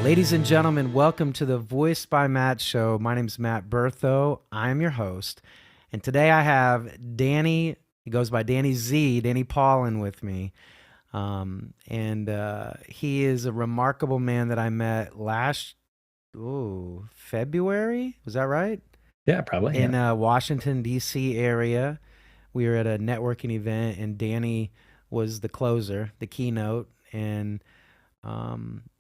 Ladies and gentlemen, welcome to the Voice by Matt show. My name is Matt Bertho. I am your host. And today I have Danny, he goes by Danny Z, Danny Paulin with me. He is a remarkable man that I met last February. Was that right? Yeah, probably. In Yeah. Washington, D.C. area. We were at a networking event, and Danny was the closer, the keynote. And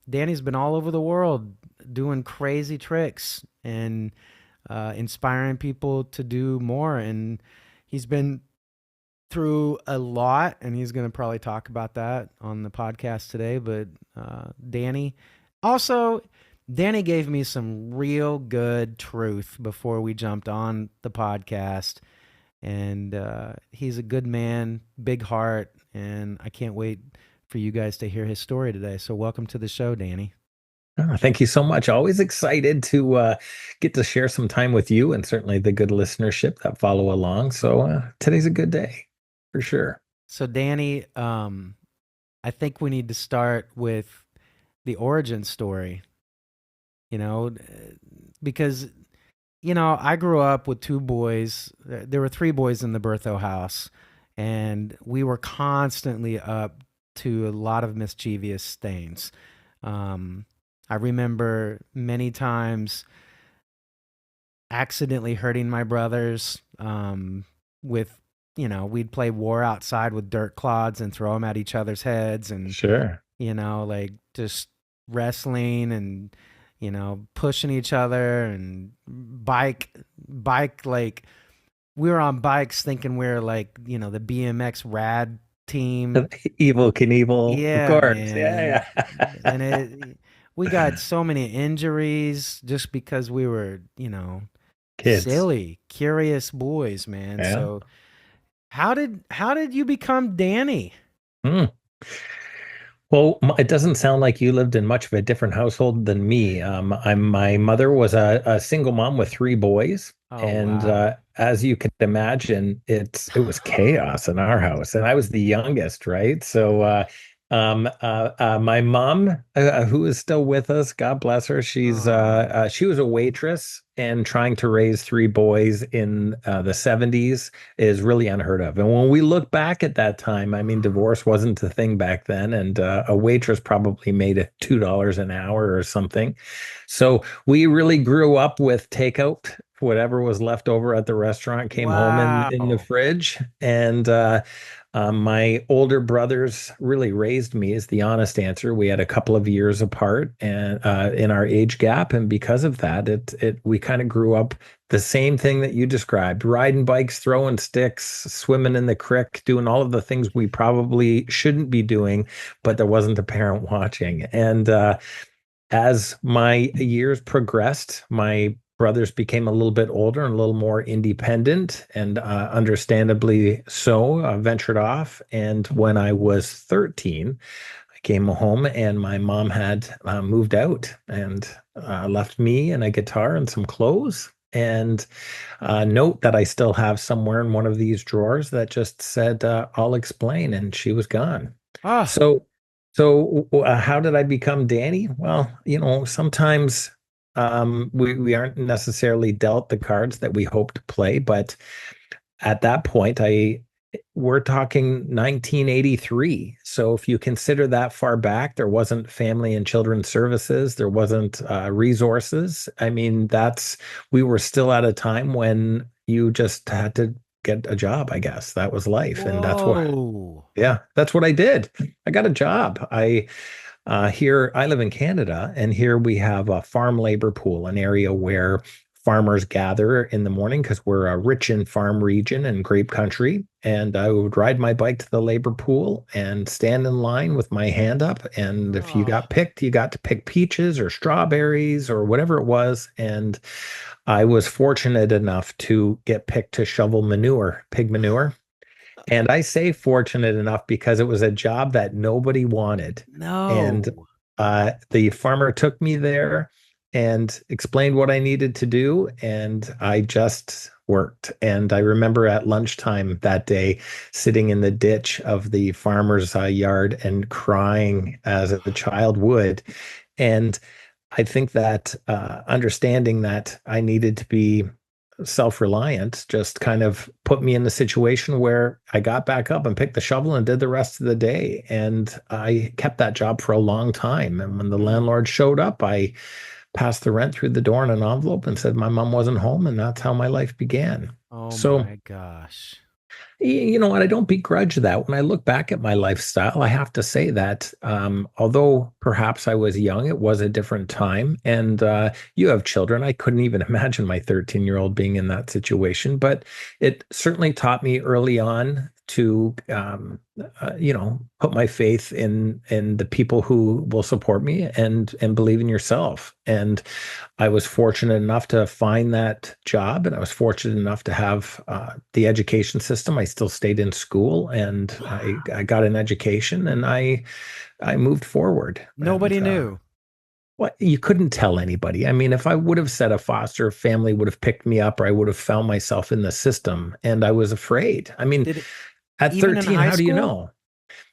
Danny's been all over the world doing crazy tricks and inspiring people to do more. And he's been through a lot, and he's going to probably talk about that on the podcast today. But Danny, also, Danny gave me some real good truth before we jumped on the podcast. And he's a good man, big heart, and I can't wait for you guys to hear his story today. So welcome to the show, Danny. Oh, thank you so much. Always excited to get to share some time with you and certainly the good listenership that follow along. So today's a good day for sure. So Danny, I think we need to start with the origin story, because, I grew up with two boys. There were three boys in the Bertho house, and we were constantly up to a lot of mischievous things. I remember many times accidentally hurting my brothers with, we'd play war outside with dirt clods and throw them at each other's heads and, Sure. like just wrestling and, pushing each other and bike, like we were on bikes thinking we were like, the BMX rad team. Evil Knievel, of Yeah, course. man. Yeah, yeah. We got so many injuries just because we were, Kids. silly, curious boys, man. Yeah. So how did you become Danny? Hmm. Well, it doesn't sound like you lived in much of a different household than me. My mother was a single mom with three boys, Oh, and wow. as you can imagine, it was chaos in our house, and I was the youngest, right? So, my mom, who is still with us, God bless her, Oh, she was a waitress, and trying to raise three boys in the 70s is really unheard of. And when we look back at that time, I mean, divorce wasn't a thing back then, and a waitress probably made it $2 an hour or something. So we really grew up with takeout. Whatever was left over at the restaurant came home in the wow. fridge. And my older brothers really raised me, is the honest answer. We had a couple of years apart and in our age gap, and because of that, it we kind of grew up the same thing that you described: riding bikes, throwing sticks, swimming in the creek, doing all of the things we probably shouldn't be doing, but there wasn't a parent watching. And as my years progressed, my brothers became a little bit older and a little more independent, and understandably so, ventured off. And when I was 13, I came home and my mom had moved out and left me and a guitar and some clothes. And a note that I still have somewhere in one of these drawers that just said, I'll explain. And she was gone. Ah, So, how did I become Danny? Well, sometimes we aren't necessarily dealt the cards that we hope to play, but at that point, we're talking 1983. So if you consider that far back, there wasn't family and children's services, there wasn't resources. I mean, we were still at a time when you just had to get a job, I guess. That was life. And whoa. yeah, that's what I did. I got a job. I live in Canada, and here we have a farm labor pool, an area where farmers gather in the morning because we're a rich in farm region and grape country. And I would ride my bike to the labor pool and stand in line with my hand up. And if you Oh, got picked, you got to pick peaches or strawberries or whatever it was. And I was fortunate enough to get picked to shovel manure, pig manure. And I say fortunate enough because it was a job that nobody wanted. And no. the farmer took me there and explained what I needed to do. And I just worked. And I remember at lunchtime that day sitting in the ditch of the farmer's yard and crying as a child would. And I think that understanding that I needed to be self-reliant just kind of put me in the situation where I got back up and picked the shovel and did the rest of the day. And I kept that job for a long time. And when the Mm. landlord showed up, I passed the rent through the door in an envelope and said my mom wasn't home, and that's how my life began. Oh So my gosh. you know what? I don't begrudge that. When I look back at my lifestyle, I have to say that although perhaps I was young, it was a different time. And you have children. I couldn't even imagine my 13-year-old being in that situation. But it certainly taught me early on to, put my faith in the people who will support me and believe in yourself. And I was fortunate enough to find that job, and I was fortunate enough to have the education system. I still stayed in school, and I got an education, and I moved forward. And Nobody knew. what you couldn't tell anybody. I mean, if I would have said a foster family would have picked me up, or I would have found myself in the system, and I was afraid. I mean, Did it at even in 13, high how do you school? know?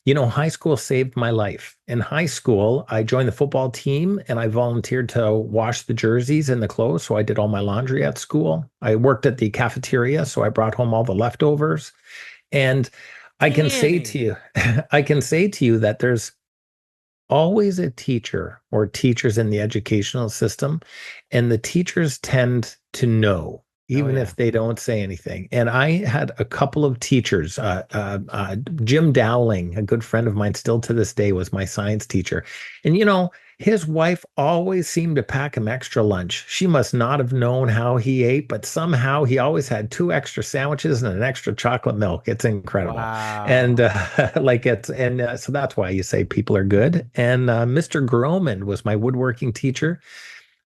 You know, high school saved my life. In high school, I joined the football team and I volunteered to wash the jerseys and the clothes. So I did all my laundry at school. I worked at the cafeteria, so I brought home all the leftovers. And I can say to Danny. you, I can say to you that there's always a teacher or teachers in the educational system, and the teachers tend to know, Oh even yeah. if they don't say anything. And I had a couple of teachers. Jim Dowling, a good friend of mine, still to this day, was my science teacher. And his wife always seemed to pack him extra lunch. She must not have known how he ate, but somehow he always had two extra sandwiches and an extra chocolate milk. It's incredible. And Wow. so that's why you say people are good. And Mr. Groman was my woodworking teacher.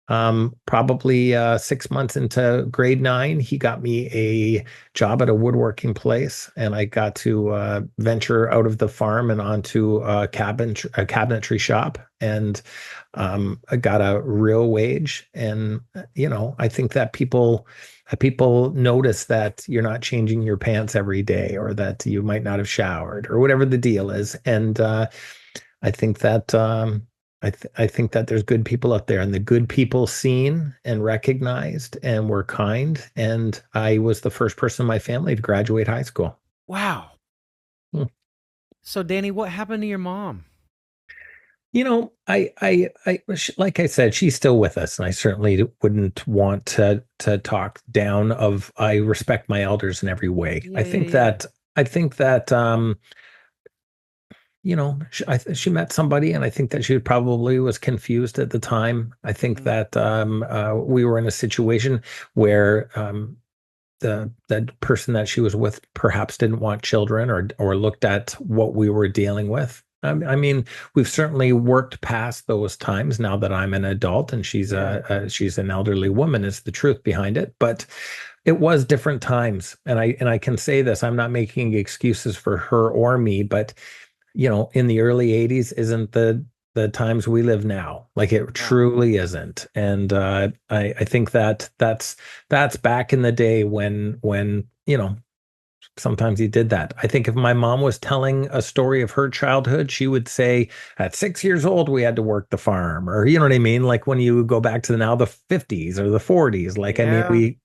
Probably 6 months into grade 9, he got me a job at a woodworking place, and I got to venture out of the farm and onto a cabinetry shop, and I got a real wage. And I think that people notice that you're not changing your pants every day, or that you might not have showered, or whatever the deal is. And I think that I think that there's good people out there, and the good people seen and recognized and were kind. And I was the first person in my family to graduate high school. Wow. Hmm. So Danny, what happened to your mom? Like I said, she's still with us, and I certainly wouldn't want to talk down of. I respect my elders in every way. Yeah, yeah, yeah. I think that she met somebody, and I think that she probably was confused at the time. I think Mm. that we were in a situation where the person that she was with perhaps didn't want children, or looked at what we were dealing with. I mean, we've certainly worked past those times now that I'm an adult, and Yeah. she's an elderly woman, is the truth behind it. But it was different times, and I can say this: I'm not making excuses for her or me, but in the early 80s isn't the times we live now. Like, it No. truly isn't. And I think that that's back in the day when sometimes he did that. I think if my mom was telling a story of her childhood, she would say at 6 years old we had to work the farm, or you know what I mean? Like, when you go back to now the 50s or the 40s, like, I mean,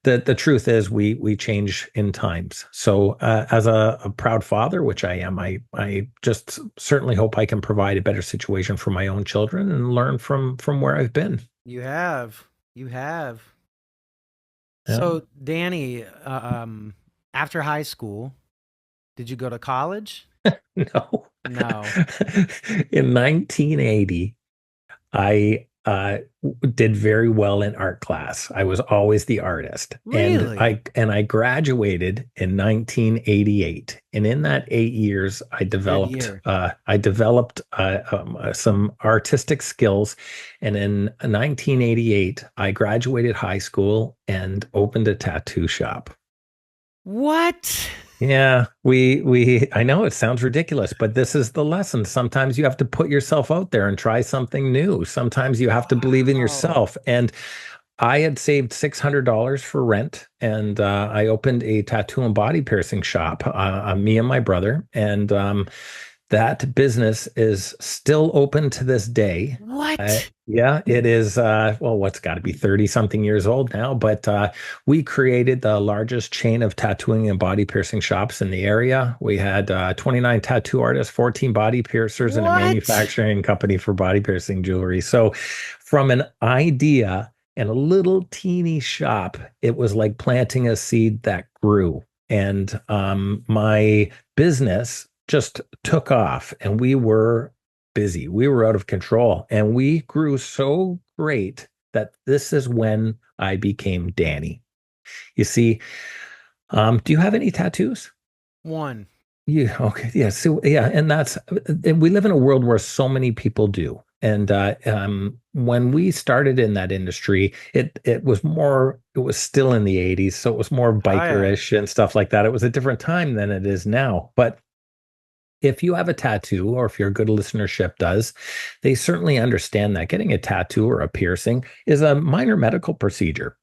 Yeah. the truth is we change in times. So as a proud father, which I am, I just certainly hope I can provide a better situation for my own children and learn from where I've been. You have. You have. Yeah. So Danny, after high school, did you go to college? No. No. In 1980, I did very well in art class. I was always the artist, and Really? I graduated in 1988. And in that 8 years, It's a good year. I developed some artistic skills. And in 1988, I graduated high school and opened a tattoo shop. What? Yeah, I know it sounds ridiculous, but this is the lesson. Sometimes you have to put yourself out there and try something new. Sometimes you have to believe in Wow. yourself. And I had saved $600 for rent, and I opened a tattoo and body piercing shop, me and my brother. And That business is still open to this day. What? Yeah, it is. Well, what's got to be 30 something years old now, but we created the largest chain of tattooing and body piercing shops in the area. We had 29 tattoo artists, 14 body piercers, and a What? manufacturing company for body piercing jewelry. So, from an idea and a little teeny shop, it was like planting a seed that grew. And my business just took off and we were busy. We were out of control and we grew so great that this is when I became Danny. You see, do you have any tattoos? One. Yeah, okay. Yeah. So yeah, and we live in a world where so many people do. And when we started in that industry, it was still in the 80s, so it was more Oh yeah. bikerish and stuff like that. It was a different time than it is now. But if you have a tattoo, or if your good listenership does, they certainly understand that getting a tattoo or a piercing is a minor medical procedure.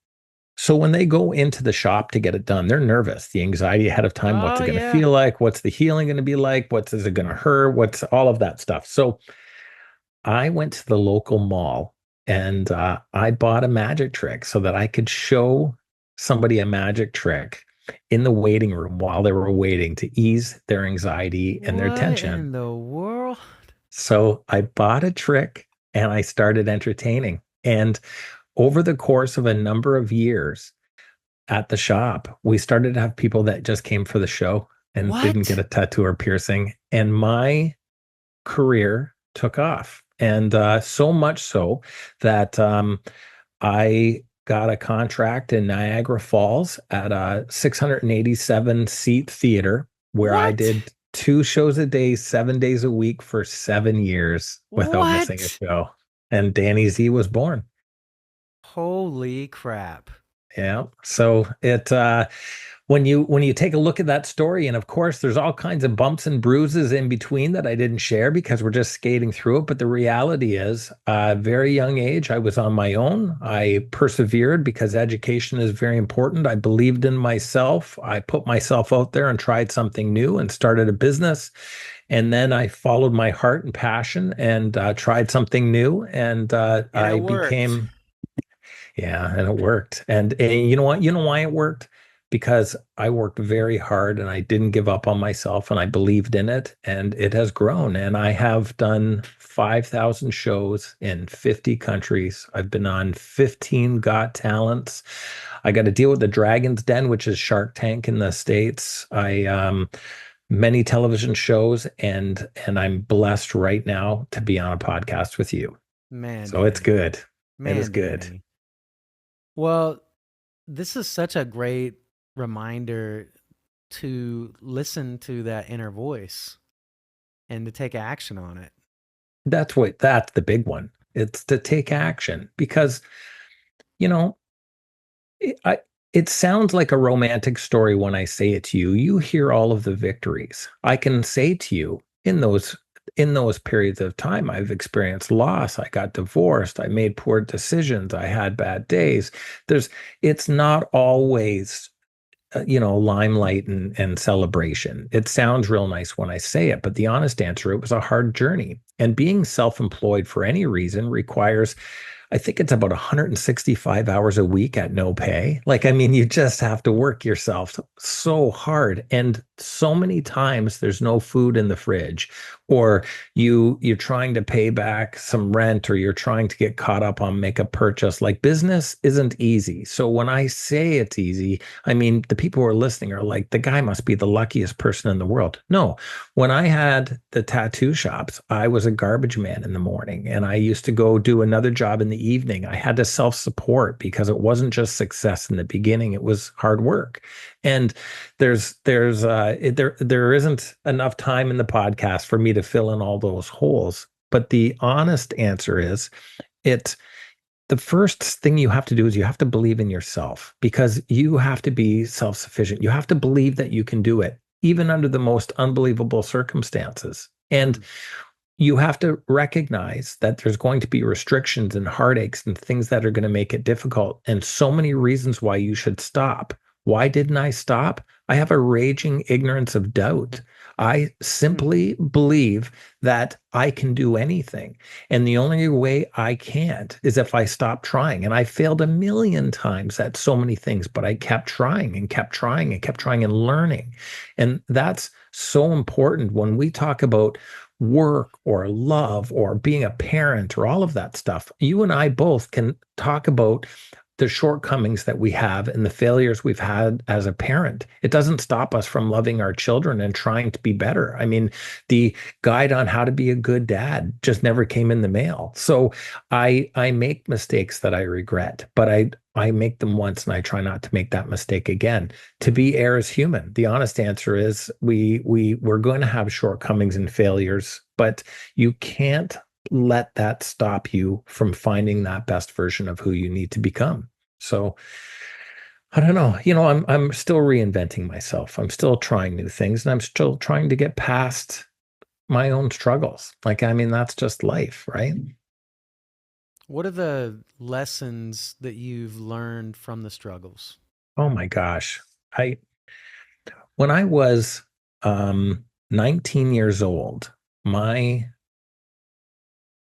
So when they go into the shop to get it done, they're nervous. The anxiety ahead of time, what's Oh it going to yeah. feel like? What's the healing going to be like? What's is it going to hurt? What's all of that stuff? So I went to the local mall and I bought a magic trick so that I could show somebody a magic trick in the waiting room while they were waiting to ease their anxiety and their What tension. in the world? So I bought a trick and I started entertaining. And over the course of a number of years at the shop, we started to have people that just came for the show and didn't get What? a tattoo or piercing. And my career took off. And so much so that I got a contract in Niagara Falls at a 687 seat theater where I What? did two shows a day, 7 days a week for 7 years without missing a What? show. And Danny Z was born. Holy crap. Yeah. So when you take a look at that story, and of course there's all kinds of bumps and bruises in between that I didn't share because we're just skating through it. But the reality is, very young age, I was on my own. I persevered because education is very important. I believed in myself. I put myself out there and tried something new and started a business. And then I followed my heart and passion and tried something new. And And it I worked. became yeah, and it worked. And you know what? You know why it worked? Because I worked very hard and I didn't give up on myself and I believed in it and it has grown. And I have done 5,000 shows in 50 countries. I've been on 15 Got Talents. I got to deal with the Dragon's Den, which is Shark Tank in the States. I many television shows and I'm blessed right now to be on a podcast with you. Man, So it's Danny. good. It is Man, good. Danny. Well, this is such a great reminder to listen to that inner voice and to take action on it. That's the big one. It's to take action because, you know, it, I, it sounds like a romantic story when I say it to you. You hear all of the victories. I can say to you in those periods of time, I've experienced loss. I got divorced. I made poor decisions. I had bad days. It's not always limelight and celebration. It sounds real nice when I say it, but the honest answer, it was a hard journey. And being self-employed for any reason requires, I think it's about 165 hours a week at no pay. Like, I mean, you just have to work yourself so hard. And so many times there's no food in the fridge, or you're trying to pay back some rent, or you're trying to get caught up on make a purchase. Like, business isn't easy. So when I say it's easy, I mean, the people who are listening are like, the guy must be the luckiest person in the world. No, when I had the tattoo shops, I was a garbage man in the morning and I used to go do another job in the evening. I had to self-support because it wasn't just success in the beginning, it was hard work. And there isn't enough time in the podcast for me to fill in all those holes. But the honest answer is, it the first thing you have to do is you have to believe in yourself, because you have to be self-sufficient. You have to believe that you can do it, even under the most unbelievable circumstances. And Mm. you have to recognize that there's going to be restrictions and heartaches and things that are going to make it difficult, and so many reasons why you should stop. Why didn't I stop? I have a raging ignorance of doubt. I Hmm. simply believe that I can do anything. And the only way I can't is if I stop trying. And I failed a million times at so many things, but I kept trying and kept trying and kept trying and learning. And that's so important when we talk about work or love or being a parent or all of that stuff. You and I both can talk about the shortcomings that we have and the failures we've had as a parent. It doesn't stop us from loving our children and trying to be better. I mean, the guide on how to be a good dad just never came in the mail. So I make mistakes that I regret, but I make them once and I try not to make that mistake again. To be air is human. The honest answer is we're going to have shortcomings and failures, but you can't let that stop you from finding that best version of who you need to become. So I don't know. I'm still reinventing myself. I'm still trying new things and I'm still trying to get past my own struggles. Like, I mean, that's just life, right? What are the lessons that you've learned from the struggles? Oh my gosh. I When I was 19 years old, my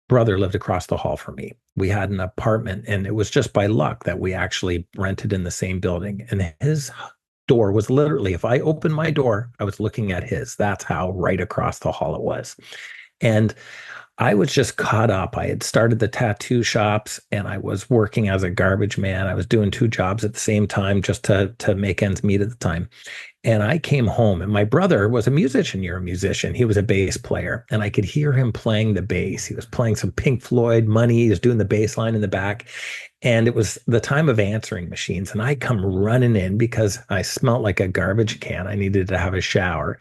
brother lived across the hall from me. We had an apartment, and it was just by luck that we actually rented in the same building. And his door was literally, if I opened my door, I was looking at his. That's how right across the hall it was. And I was just caught up. I had started the tattoo shops and I was working as a garbage man. I was doing two jobs at the same time just to make ends meet at the time. And I came home, and my brother was a musician. You're a musician. He was a bass player, and I could hear him playing the bass. He was playing some Pink Floyd, Money. He was doing the bass line in the back. And it was the time of answering machines. And I come running in because I smelt like a garbage can. I needed to have a shower.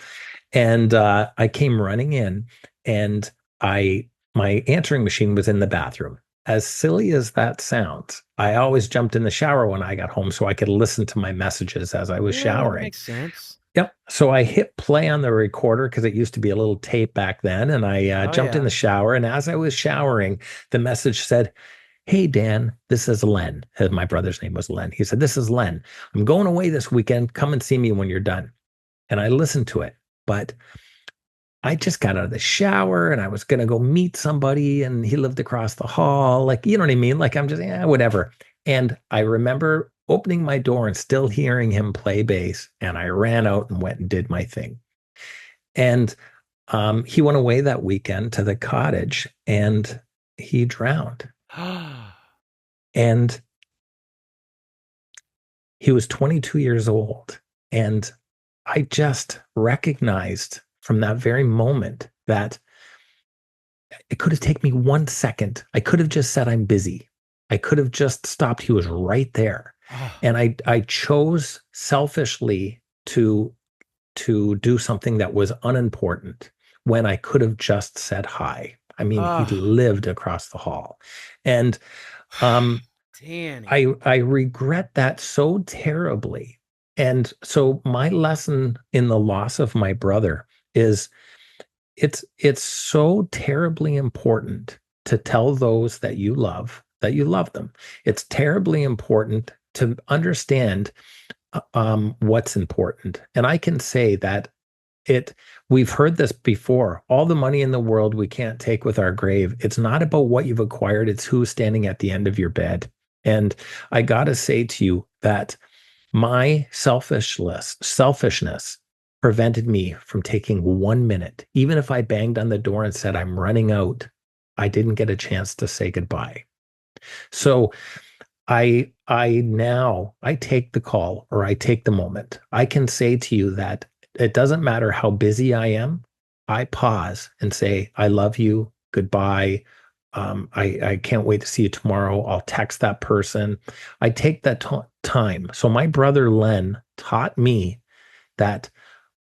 And I came running in, and I my answering machine was in the bathroom. As silly as that sounds, I always jumped in the shower when I got home so I could listen to my messages as I was Yeah, that showering. makes sense. Yep. So I hit play on the recorder because it used to be a little tape back then. And I Oh jumped in yeah. the shower. And as I was showering, the message said, "Hey, Dan, this is Len." My brother's name was Len. He said, "This is Len. I'm going away this weekend. Come and see me when you're done." And I listened to it. But I just got out of the shower and I was going to go meet somebody and he lived across the hall. Like, you know what I mean? Like, I'm just, yeah, whatever. And I remember opening my door and still hearing him play bass. And I ran out and went and did my thing. And he went away that weekend to the cottage and he drowned. And he was 22 years old. And I just recognized from that very moment that it could have taken me 1 second. I could have just said, "I'm busy." I could have just stopped. He was right there. Oh, And I chose selfishly to do something that was unimportant when I could have just said hi. I mean, he oh, lived across the hall. And um, Danny. I regret that so terribly. And so my lesson in the loss of my brother is it's so terribly important to tell those that you love them. It's terribly important to understand what's important. And I can say that it we've heard this before. All the money in the world we can't take with our grave. It's not about what you've acquired, it's who's standing at the end of your bed. And I gotta say to you that my selfishness prevented me from taking 1 minute. Even if I banged on the door and said, "I'm running out," I didn't get a chance to say goodbye. So I take the call or I take the moment. I can say to you that it doesn't matter how busy I am. I pause and say, "I love you. Goodbye. I can't wait to see you tomorrow." I'll text that person. I take that time. So my brother Len taught me that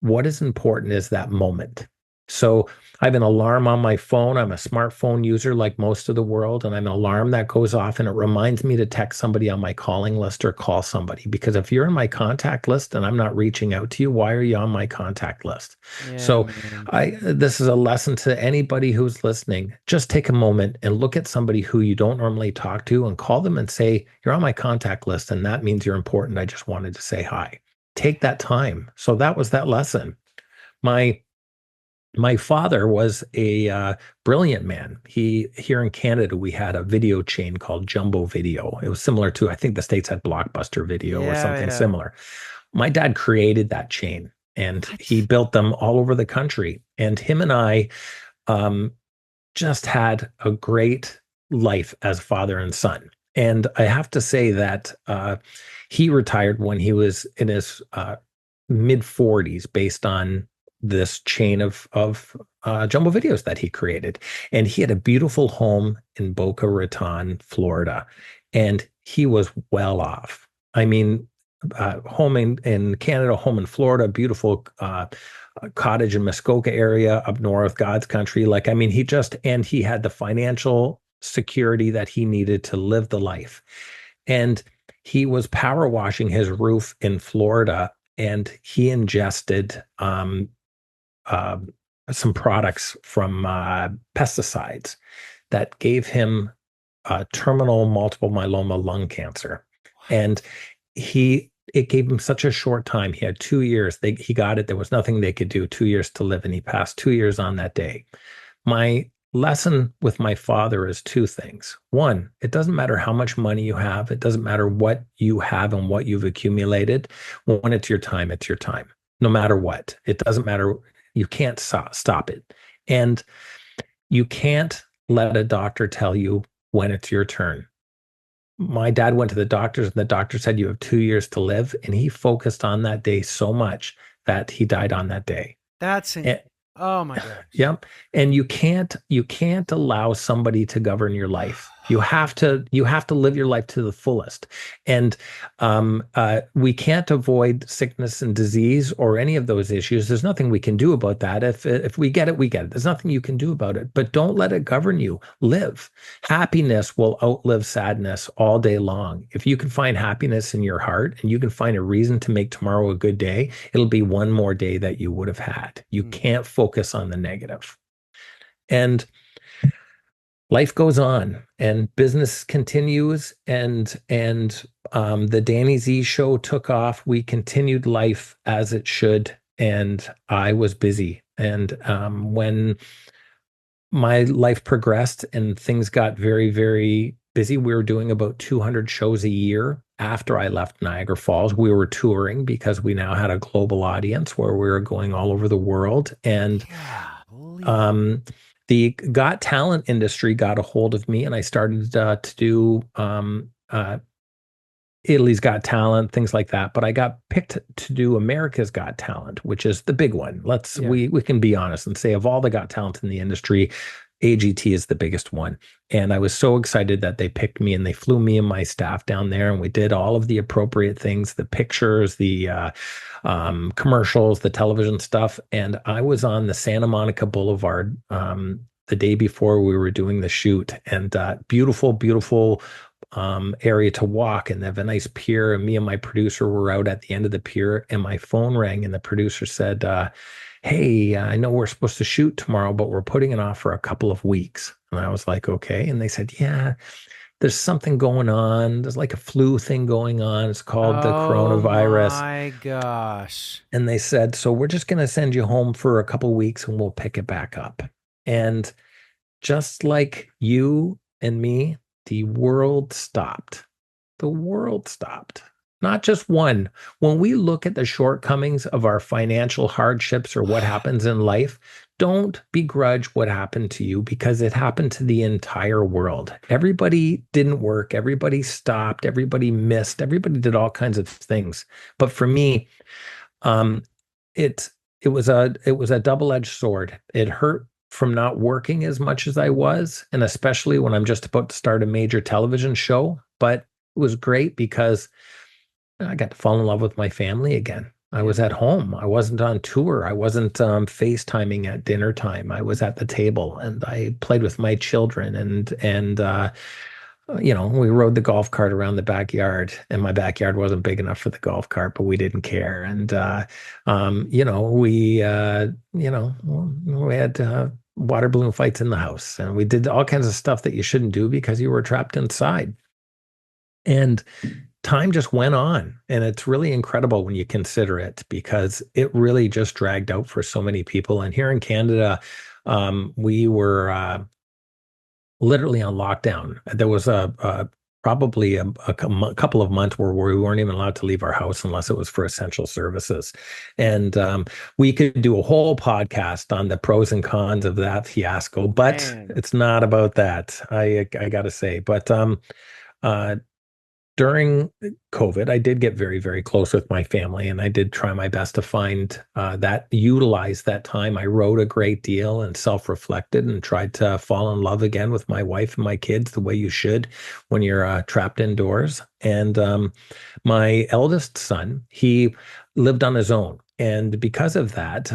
what is important is that moment. So I have an alarm on my phone. I'm a smartphone user like most of the world, and I'm an alarm that goes off and it reminds me to text somebody on my calling list or call somebody. Because if you're in my contact list and I'm not reaching out to you, why are you on my contact list? Yeah, So man. I this is a lesson to anybody who's listening. Just take a moment and look at somebody who you don't normally talk to and call them and say, "You're on my contact list, and that means you're important. I just wanted to say hi." take that time. So that was that lesson. My my father was a brilliant man. He here in Canada, we had a video chain called Jumbo Video. It was similar to, I think the States had Blockbuster Video or Yeah, something yeah. similar. My dad created that chain and he What? built them all over the country. And him and I um, just had a great life as father and son. And I have to say that he retired when he was in his mid 40s based on this chain of jumbo videos that he created. And he had a beautiful home in Boca Raton, Florida, and he was well off. I mean, home in Canada, home in Florida, beautiful cottage in Muskoka area up north, God's country. Like, I mean, and he had the financial security that he needed to live the life. And he was power washing his roof in Florida and he ingested uh, some products from pesticides that gave him terminal multiple myeloma lung cancer. And it gave him such a short time. He had 2 years. He got it. There was nothing they could do. 2 years to live, and he passed 2 years on that day. My lesson with my father is two things. One, it doesn't matter how much money you have. It doesn't matter what you have and what you've accumulated. When it's your time, it's your time, no matter what. It doesn't matter. You can't stop it. And you can't let a doctor tell you when it's your turn. My dad went to the doctors and the doctor said, you have 2 years to live. And he focused on that day so much that he died on that day. That's in. And, Oh my gosh. Yep. And you can't allow somebody to govern your life. You have to live your life to the fullest. And we can't avoid sickness and disease or any of those issues. There's nothing we can do about that. If we get it, we get it. There's nothing you can do about it. But don't let it govern you. Live. Happiness will outlive sadness all day long. If you can find happiness in your heart and you can find a reason to make tomorrow a good day, it'll be one more day that you would have had. You Hmm. can't focus on the negative. And life goes on and business continues and the Danny Z show took off. We continued life as it should, and I was busy. And when my life progressed and things got very, very busy, we were doing about 200 shows a year. After I left Niagara Falls, we were touring because we now had a global audience where we were going all over the world. And Yeah. Holy. um, the Got Talent industry got a hold of me, and I started to do Italy's Got Talent, things like that. But I got picked to do America's Got Talent, which is the big one. Yeah. We can be honest and say of all the Got Talent in the industry, AGT is the biggest one. And I was so excited that they picked me and they flew me and my staff down there and we did all of the appropriate things, the pictures, the commercials, the television stuff. And I was on the Santa Monica Boulevard the day before we were doing the shoot, and beautiful, beautiful area to walk, and they have a nice pier. And me and my producer were out at the end of the pier, and my phone rang, and the producer said, "Hey, I know we're supposed to shoot tomorrow, but we're putting it off for a couple of weeks." And I was like, "Okay." And they said, "Yeah, there's something going on. There's like a flu thing going on. It's called the Oh coronavirus." my gosh. And they said, "So we're just going to send you home for a couple of weeks, and we'll pick it back up." And just like you and me, the world stopped. The world stopped. Not just one. When we look at the shortcomings of our financial hardships or what happens in life, don't begrudge what happened to you because it happened to the entire world. Everybody didn't work. Everybody stopped. Everybody missed. Everybody did all kinds of things. But for me, um, it was a double-edged sword. It hurt from not working as much as I was, and especially when I'm just about to start a major television show. But it was great because I got to fall in love with my family again. I Yeah. was at home. I wasn't on tour. I wasn't FaceTiming at dinner time. I was at the table and I played with my children and we rode the golf cart around the backyard, and my backyard wasn't big enough for the golf cart, but we didn't care. And we had water balloon fights in the house, and we did all kinds of stuff that you shouldn't do because you were trapped inside. And time just went on. And it's really incredible when you consider it because it really just dragged out for so many people. And here in Canada, we were literally on lockdown. There was probably a couple of months where we weren't even allowed to leave our house unless it was for essential services. And we could do a whole podcast on the pros and cons of that fiasco, but Man. it's not about that. I got to say, but uh, during COVID, I did get very, very close with my family, and I did try my best to utilize that time. I wrote a great deal and self-reflected and tried to fall in love again with my wife and my kids the way you should when you're trapped indoors. And my eldest son, he lived on his own. And because of that,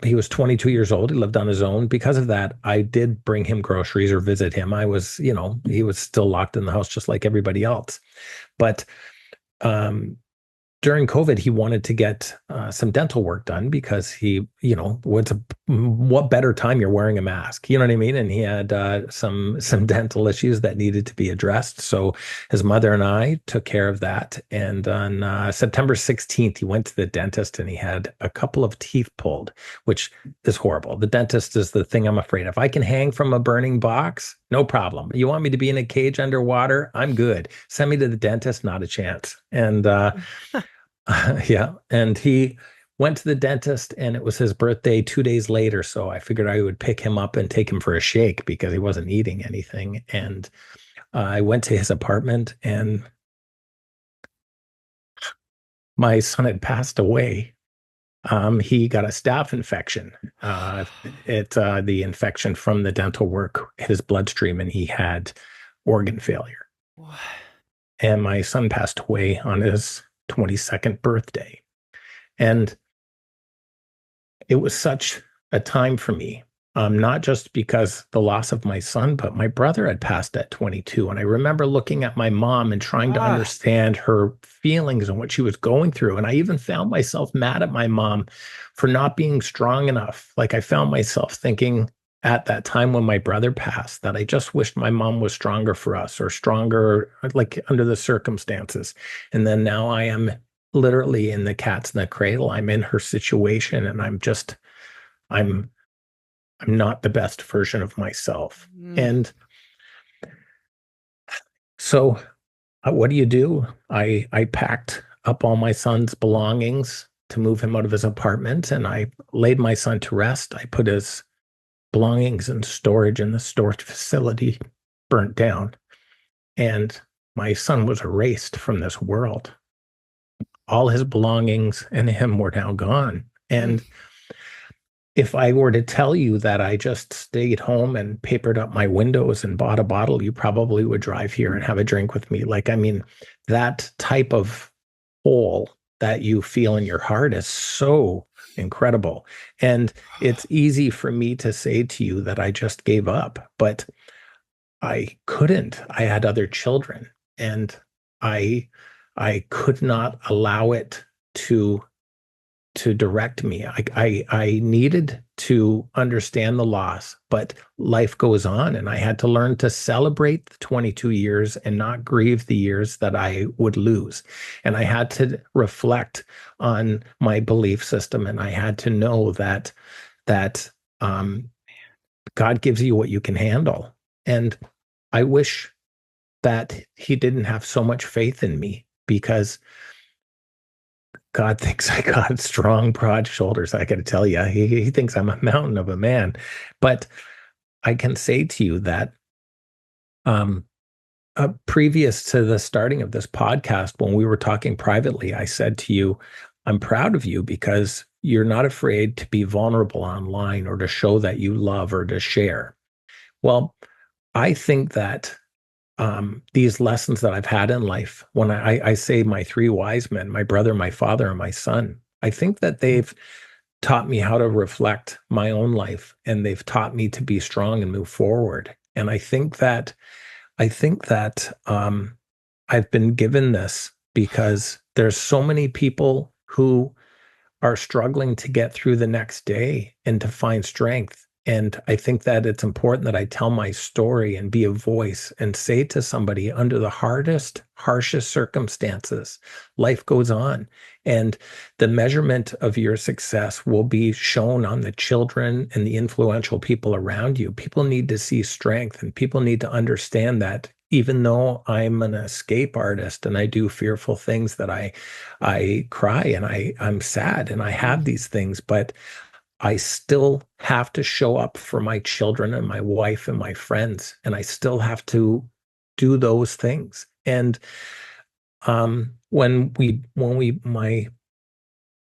he was 22 years old. He lived on his own. Because of that, I did bring him groceries or visit him. He was still locked in the house just like everybody else. But um, during COVID, he wanted to get some dental work done because what better time you're wearing a mask? You know what I mean? And he had some dental issues that needed to be addressed. So his mother and I took care of that. And on September 16th, he went to the dentist and he had a couple of teeth pulled, which is horrible. The dentist is the thing I'm afraid of. I can hang from a burning box, no problem. You want me to be in a cage underwater? I'm good. Send me to the dentist, not a chance. And yeah. And he went to the dentist and it was his birthday 2 days later. So I figured I would pick him up and take him for a shake because he wasn't eating anything. And I went to his apartment and my son had passed away. He got a staph infection. The infection from the dental work hit his bloodstream and he had organ failure. What? And my son passed away on his 22nd birthday. And it was such a time for me, not just because the loss of my son, but my brother had passed at 22. And I remember looking at my mom and trying to Ah. understand her feelings and what she was going through. And I even found myself mad at my mom for not being strong enough. Like I found myself thinking at that time when my brother passed that I just wished my mom was stronger for us or stronger, like under the circumstances. And then now I am literally in the cat's in the cradle. I'm in her situation and I'm I'm not the best version of myself. Mm. And so what do? I packed up all my son's belongings to move him out of his apartment and I laid my son to rest. I put his belongings in storage in the storage facility, burnt down, and my son was erased from this world. All his belongings and him were now gone. Mm. And if I were to tell you that I just stayed home and papered up my windows and bought a bottle, you probably would drive here and have a drink with me. Like, I mean, that type of hole that you feel in your heart is so incredible. And it's easy for me to say to you that I just gave up, but I couldn't. I had other children and I I could not allow it to direct me. I needed to understand the loss, but life goes on, and I had to learn to celebrate the 22 years and not grieve the years that I would lose. And I had to reflect on my belief system, and I had to know that um, God gives you what you can handle. And I wish that He didn't have so much faith in me because God thinks I got strong, broad shoulders. I got to tell you, he thinks I'm a mountain of a man. But I can say to you that um, previous to the starting of this podcast, when we were talking privately, I said to you, I'm proud of you because you're not afraid to be vulnerable online or to show that you love or to share. Well, I think that these lessons that I've had in life, when I say my three wise men, my brother, my father, and my son, I think that they've taught me how to reflect my own life and they've taught me to be strong and move forward. And I think that I've been given this because there's so many people who are struggling to get through the next day and to find strength. And I think that it's important that I tell my story and be a voice and say to somebody under the hardest, harshest circumstances, life goes on. And the measurement of your success will be shown on the children and the influential people around you. People need to see strength, and people need to understand that even though I'm an escape artist and I do fearful things, that I cry and I'm sad and I have these things, but I still have to show up for my children and my wife and my friends, and I still have to do those things. And when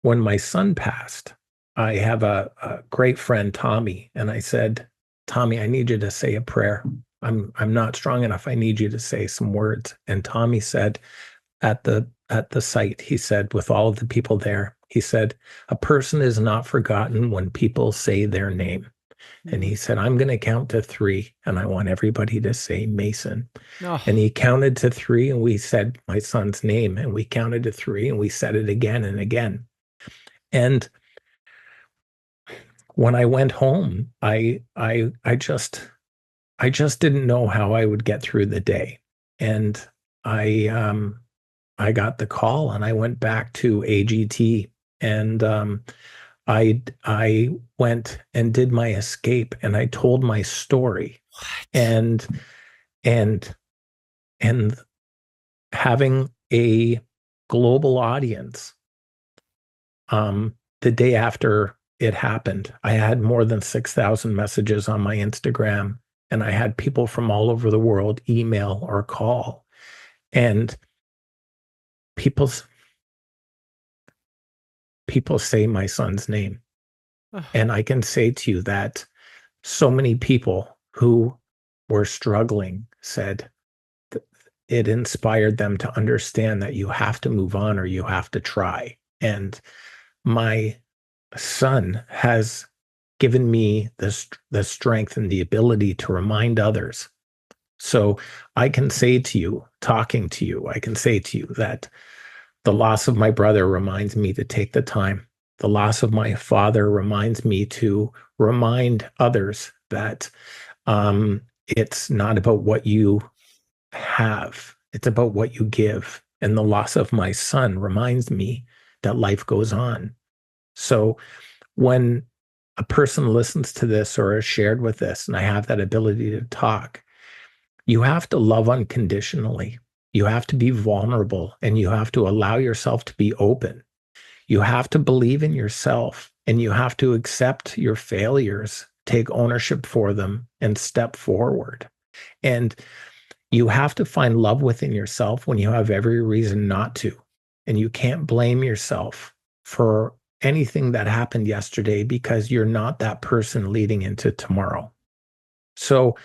my son passed, I have a great friend, Tommy, and I said, Tommy, I need you to say a prayer. I'm not strong enough. I need you to say some words. And Tommy said, at the site, he said, with all of the people there, he said, a person is not forgotten when people say their name. And he said, I'm going to count to three, and I want everybody to say Mason. And Oh, he counted to three, and we said my son's name, and we counted to three, and we said it again and again. And when I went home, I just didn't know how I would get through the day. And I got the call, and I went back to AGT, and I went and did my escape, and I told my story, what? and and and having a global audience. The day after it happened, I had more than 6,000 messages on my Instagram, and I had people from all over the world email or call, and people people say my son's name. And I can say to you that so many people who were struggling said it inspired them to understand that you have to move on or you have to try. And my son has given me the strength and the ability to remind others. So I can say to you, talking to you, I can say to you that the loss of my brother reminds me to take the time. The loss of my father reminds me to remind others that it's not about what you have, it's about what you give. And the loss of my son reminds me that life goes on. So when a person listens to this or is shared with this, and I have that ability to talk, you have to love unconditionally. You have to be vulnerable, and you have to allow yourself to be open. You have to believe in yourself, and you have to accept your failures, take ownership for them, and step forward. And you have to find love within yourself when you have every reason not to. And you can't blame yourself for anything that happened yesterday, because you're not that person leading into tomorrow. So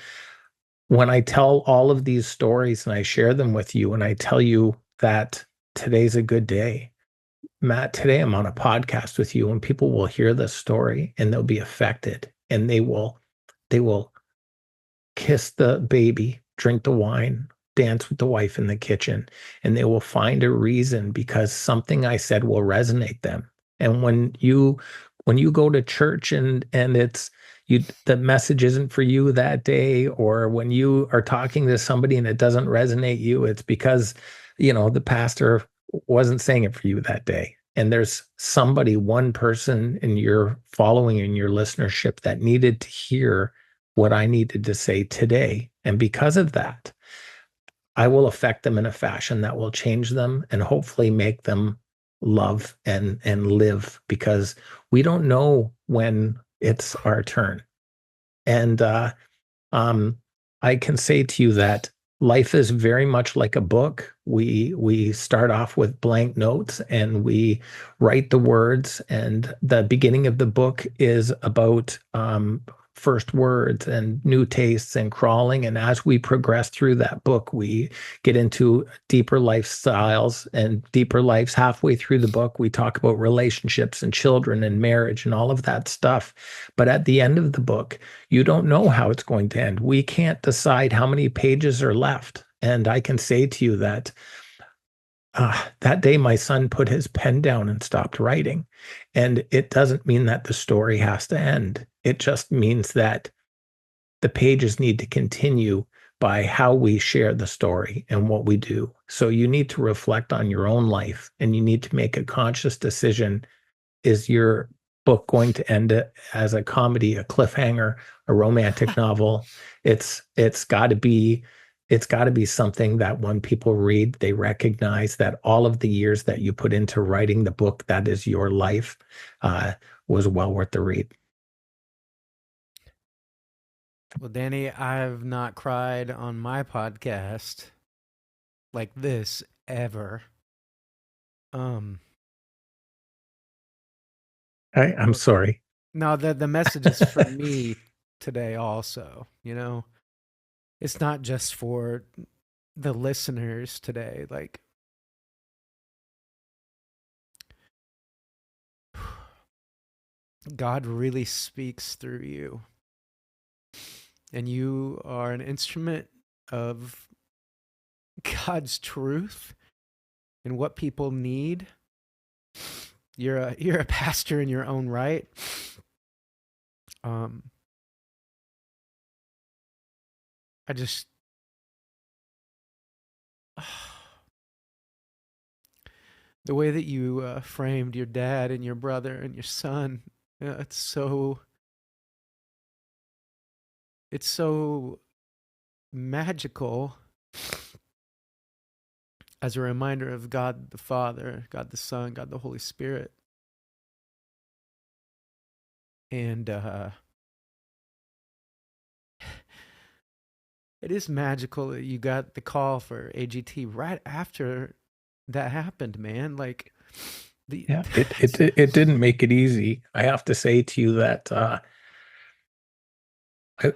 when I tell all of these stories and I share them with you, and I tell you that today's a good day, Matt, today I'm on a podcast with you, and people will hear this story and they'll be affected, and they will kiss the baby, drink the wine, dance with the wife in the kitchen, and they will find a reason because something I said will resonate them. And when you go to church and it's you the message isn't for you that day, or when you are talking to somebody and it doesn't resonate you, it's because the pastor wasn't saying it for you that day. And there's somebody, one person in your following, in your listenership, that needed to hear what I needed to say today. And because of that, I will affect them in a fashion that will change them and hopefully make them love and live, because we don't know when it's our turn. And I can say to you that life is very much like a book. We start off with blank notes and we write the words, and the beginning of the book is about first words and new tastes and crawling. And as we progress through that book, we get into deeper lifestyles and deeper lives. Halfway through the book, we talk about relationships and children and marriage and all of that stuff. But at the end of the book, you don't know how it's going to end. We can't decide how many pages are left. And I can say to you that That day, my son put his pen down and stopped writing. And it doesn't mean that the story has to end. It just means that the pages need to continue by how we share the story and what we do. So you need to reflect on your own life and you need to make a conscious decision. Is your book going to end it as a comedy, a cliffhanger, a romantic novel? It's got to be something that when people read, they recognize that all of the years that you put into writing the book, that is your life, uh, was well worth the read. Well, Danny, I've not cried on my podcast like this ever. Um, I'm well, sorry. no, the message is for me today also, you know. It's not just for the listeners today. Like God really speaks through you, and you are an instrument of God's truth and what people need. You're a pastor in your own right. Um, I just the way that you framed your dad and your brother and your son, it's so magical as a reminder of God the Father, God the Son, God the Holy Spirit. And it is magical that you got the call for AGT right after that happened, man. Like the Yeah, it didn't make it easy. I have to say to you that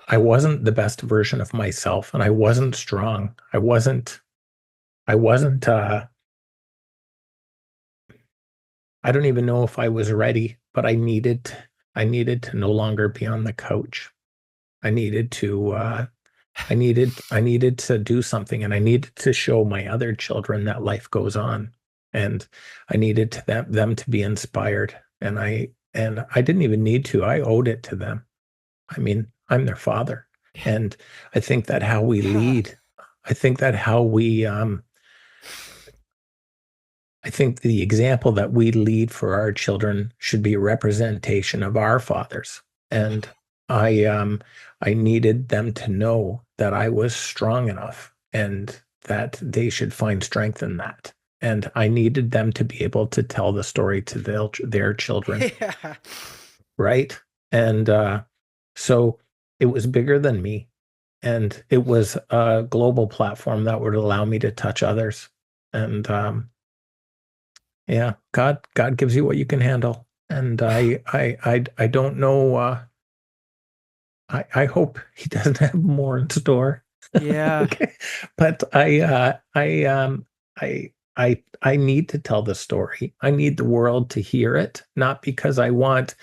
I wasn't the best version of myself, and I wasn't strong. I wasn't. I don't even know if I was ready, but I needed to no longer be on the couch. I needed to I needed to do something, and I needed to show my other children that life goes on, and I needed them to be inspired, and I didn't even need to. I owed it to them. I mean, I'm their father, and I think that how we yeah, lead, I think that how we I think the example that we lead for our children should be a representation of our fathers. And I needed them to know that I was strong enough and that they should find strength in that. And I needed them to be able to tell the story to their children, yeah, right? And so it was bigger than me. And it was a global platform that would allow me to touch others. And yeah, God gives you what you can handle. And I don't know I hope he doesn't have more in store. yeah, Okay. But I need to tell the story. I need the world to hear it, not because I want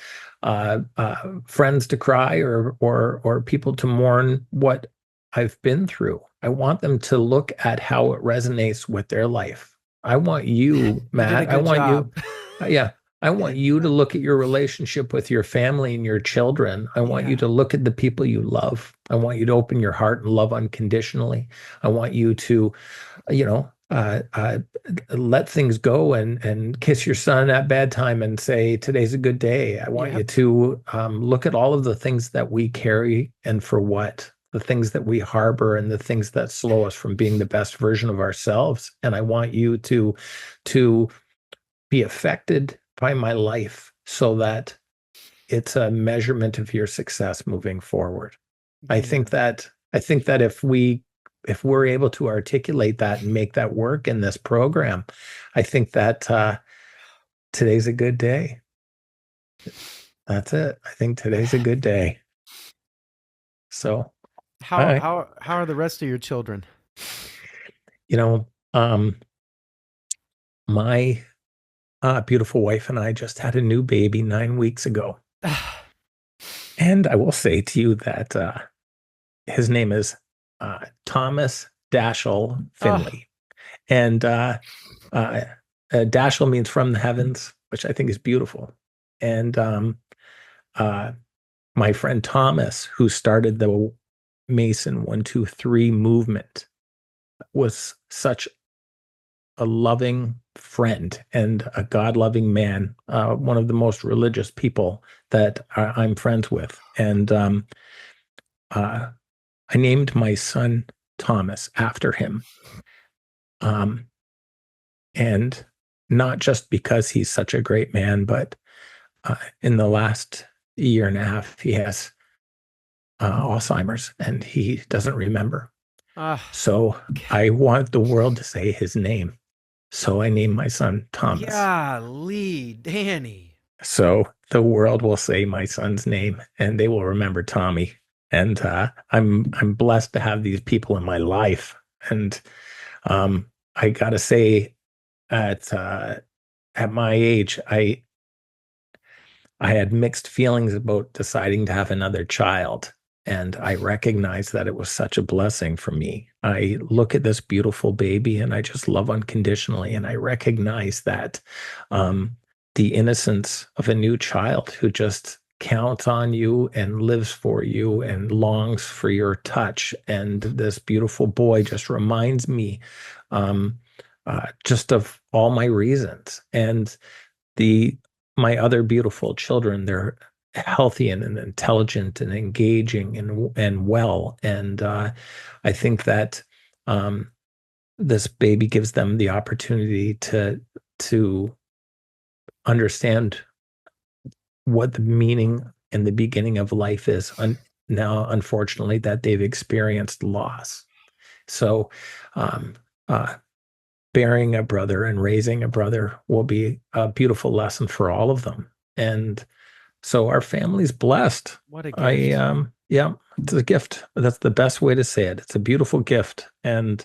friends to cry or people to mourn what I've been through. I want them to look at how it resonates with their life. I want you, you did a Matt. I good want you, job. yeah. I want you to look at your relationship with your family and your children. I want you Yeah, to look at the people you love. I want you to open your heart and love unconditionally. I want you to, you know, let things go and kiss your son at bedtime and say, today's a good day. I want you yep, to look at all of the things that we carry and for what, the things that we harbor and the things that slow us from being the best version of ourselves. And I want you to be affected by my life so that it's a measurement of your success moving forward. I yeah. think that I think that if we're able to articulate that and make that work in this program, I think that today's a good day. That's it. I think today's a good day. So I, How are the rest of your children? you know, my beautiful wife and I just had a new baby 9 weeks ago, and I will say to you that his name is Thomas Dashel Oh, Finley. And uh, Dashel means from the heavens, which I think is beautiful. And uh, my friend Thomas, who started the Mason 1, 2, 3 movement, was such a loving friend and a God-loving man, one of the most religious people that I'm friends with. And uh, I named my son Thomas after him. Um, and not just because he's such a great man, but in the last year and a half, he has Alzheimer's and he doesn't remember. Ah, So I want the world to say his name. So I named my son Thomas. golly, Danny. So the world will say my son's name and they will remember Tommy. And I'm blessed to have these people in my life. And I gotta say, at my age, I had mixed feelings about deciding to have another child. And I recognized that it was such a blessing for me. I look at this beautiful baby and I just love unconditionally. And I recognize that um, the innocence of a new child who just counts on you and lives for you and longs for your touch. And this beautiful boy just reminds me just of all my reasons. And the my other beautiful children, they're healthy and intelligent and engaging and well. And I think that um, this baby gives them the opportunity to understand what the meaning and the beginning of life is. Now, unfortunately, that they've experienced loss. So, um, uh, bearing a brother and raising a brother will be a beautiful lesson for all of them. And so our family's blessed. What a I gift. Yeah, it's a gift. That's the best way to say it. It's a beautiful gift. And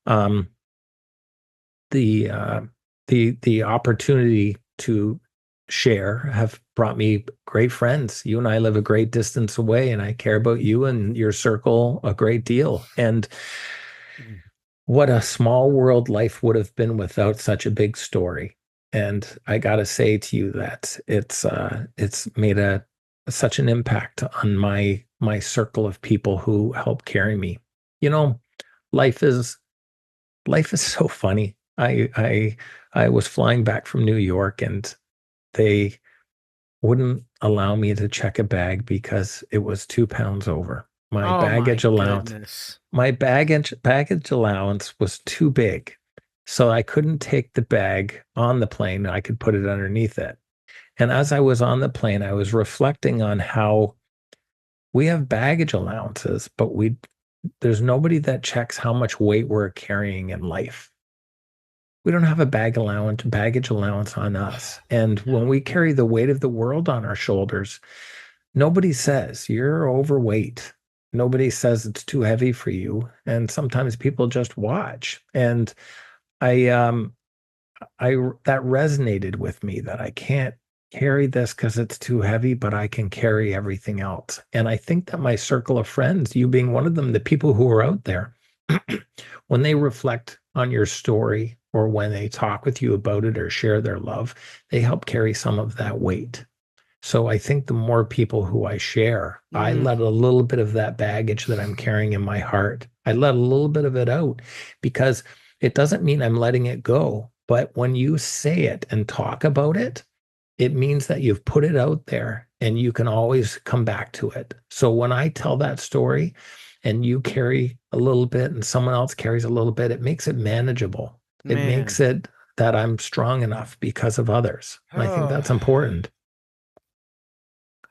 um the the opportunity to share have brought me great friends. You and I live a great distance away, and I care about you and your circle a great deal. And what a small world life would have been without such a big story. And I gotta say to you that it's made a such an impact on my circle of people who help carry me. You know, life is life is so funny. I was flying back from New York and they wouldn't allow me to check a bag because it was 2 pounds over. Oh my goodness. My baggage allowance was too big. So I couldn't take the bag on the plane. I could put it underneath it. And as I was on the plane, I was reflecting on how we have baggage allowances, but there's nobody that checks how much weight we're carrying in life. We don't have a baggage allowance on us. And when we carry the weight of the world on our shoulders, nobody says you're overweight. Nobody says it's too heavy for you. And sometimes people just watch. And I I that resonated with me that I can't carry this because it's too heavy, but I can carry everything else. And I think that my circle of friends, you being one of them, the people who are out there, when they reflect on your story or when they talk with you about it or share their love, they help carry some of that weight. So I think the more people who I share, I Mm, let a little bit of that baggage that I'm carrying in my heart, I let a little bit of it out because it doesn't mean I'm letting it go. But when you say it and talk about it, it means that you've put it out there and you can always come back to it. So when I tell that story and you carry a little bit and someone else carries a little bit, it makes it manageable. It makes man. it that I'm strong enough because of others. And I think Oh. that's important.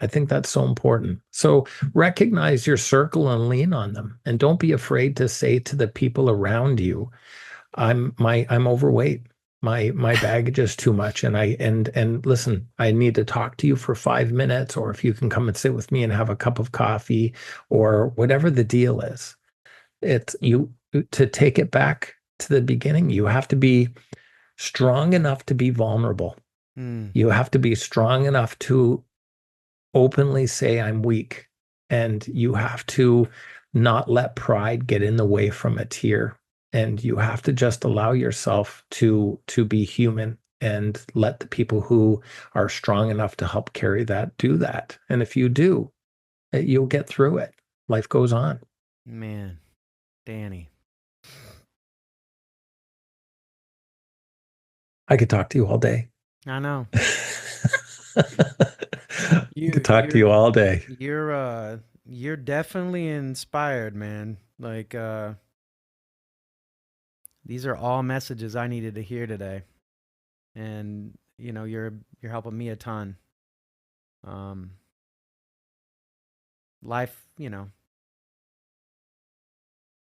I think that's so important. So recognize your circle and lean on them. And don't be afraid to say to the people around you, I'm overweight. My baggage is too much. And listen, I need to talk to you for 5 minutes, or if you can come and sit with me and have a cup of coffee or whatever the deal is. It's you to take it back to the beginning, you have to be strong enough to be vulnerable. Mm, You have to be strong enough to openly say I'm weak. And you have to not let pride get in the way from a tear. And you have to just allow yourself to be human and let the people who are strong enough to help carry that do that. And if you do, you'll get through it. Life goes on. Man, Danny. I could talk to you all day. I know. I You could talk to you you're all day. you're definitely inspired, man. Like these are all messages I needed to hear today. And you're helping me a ton. Um life,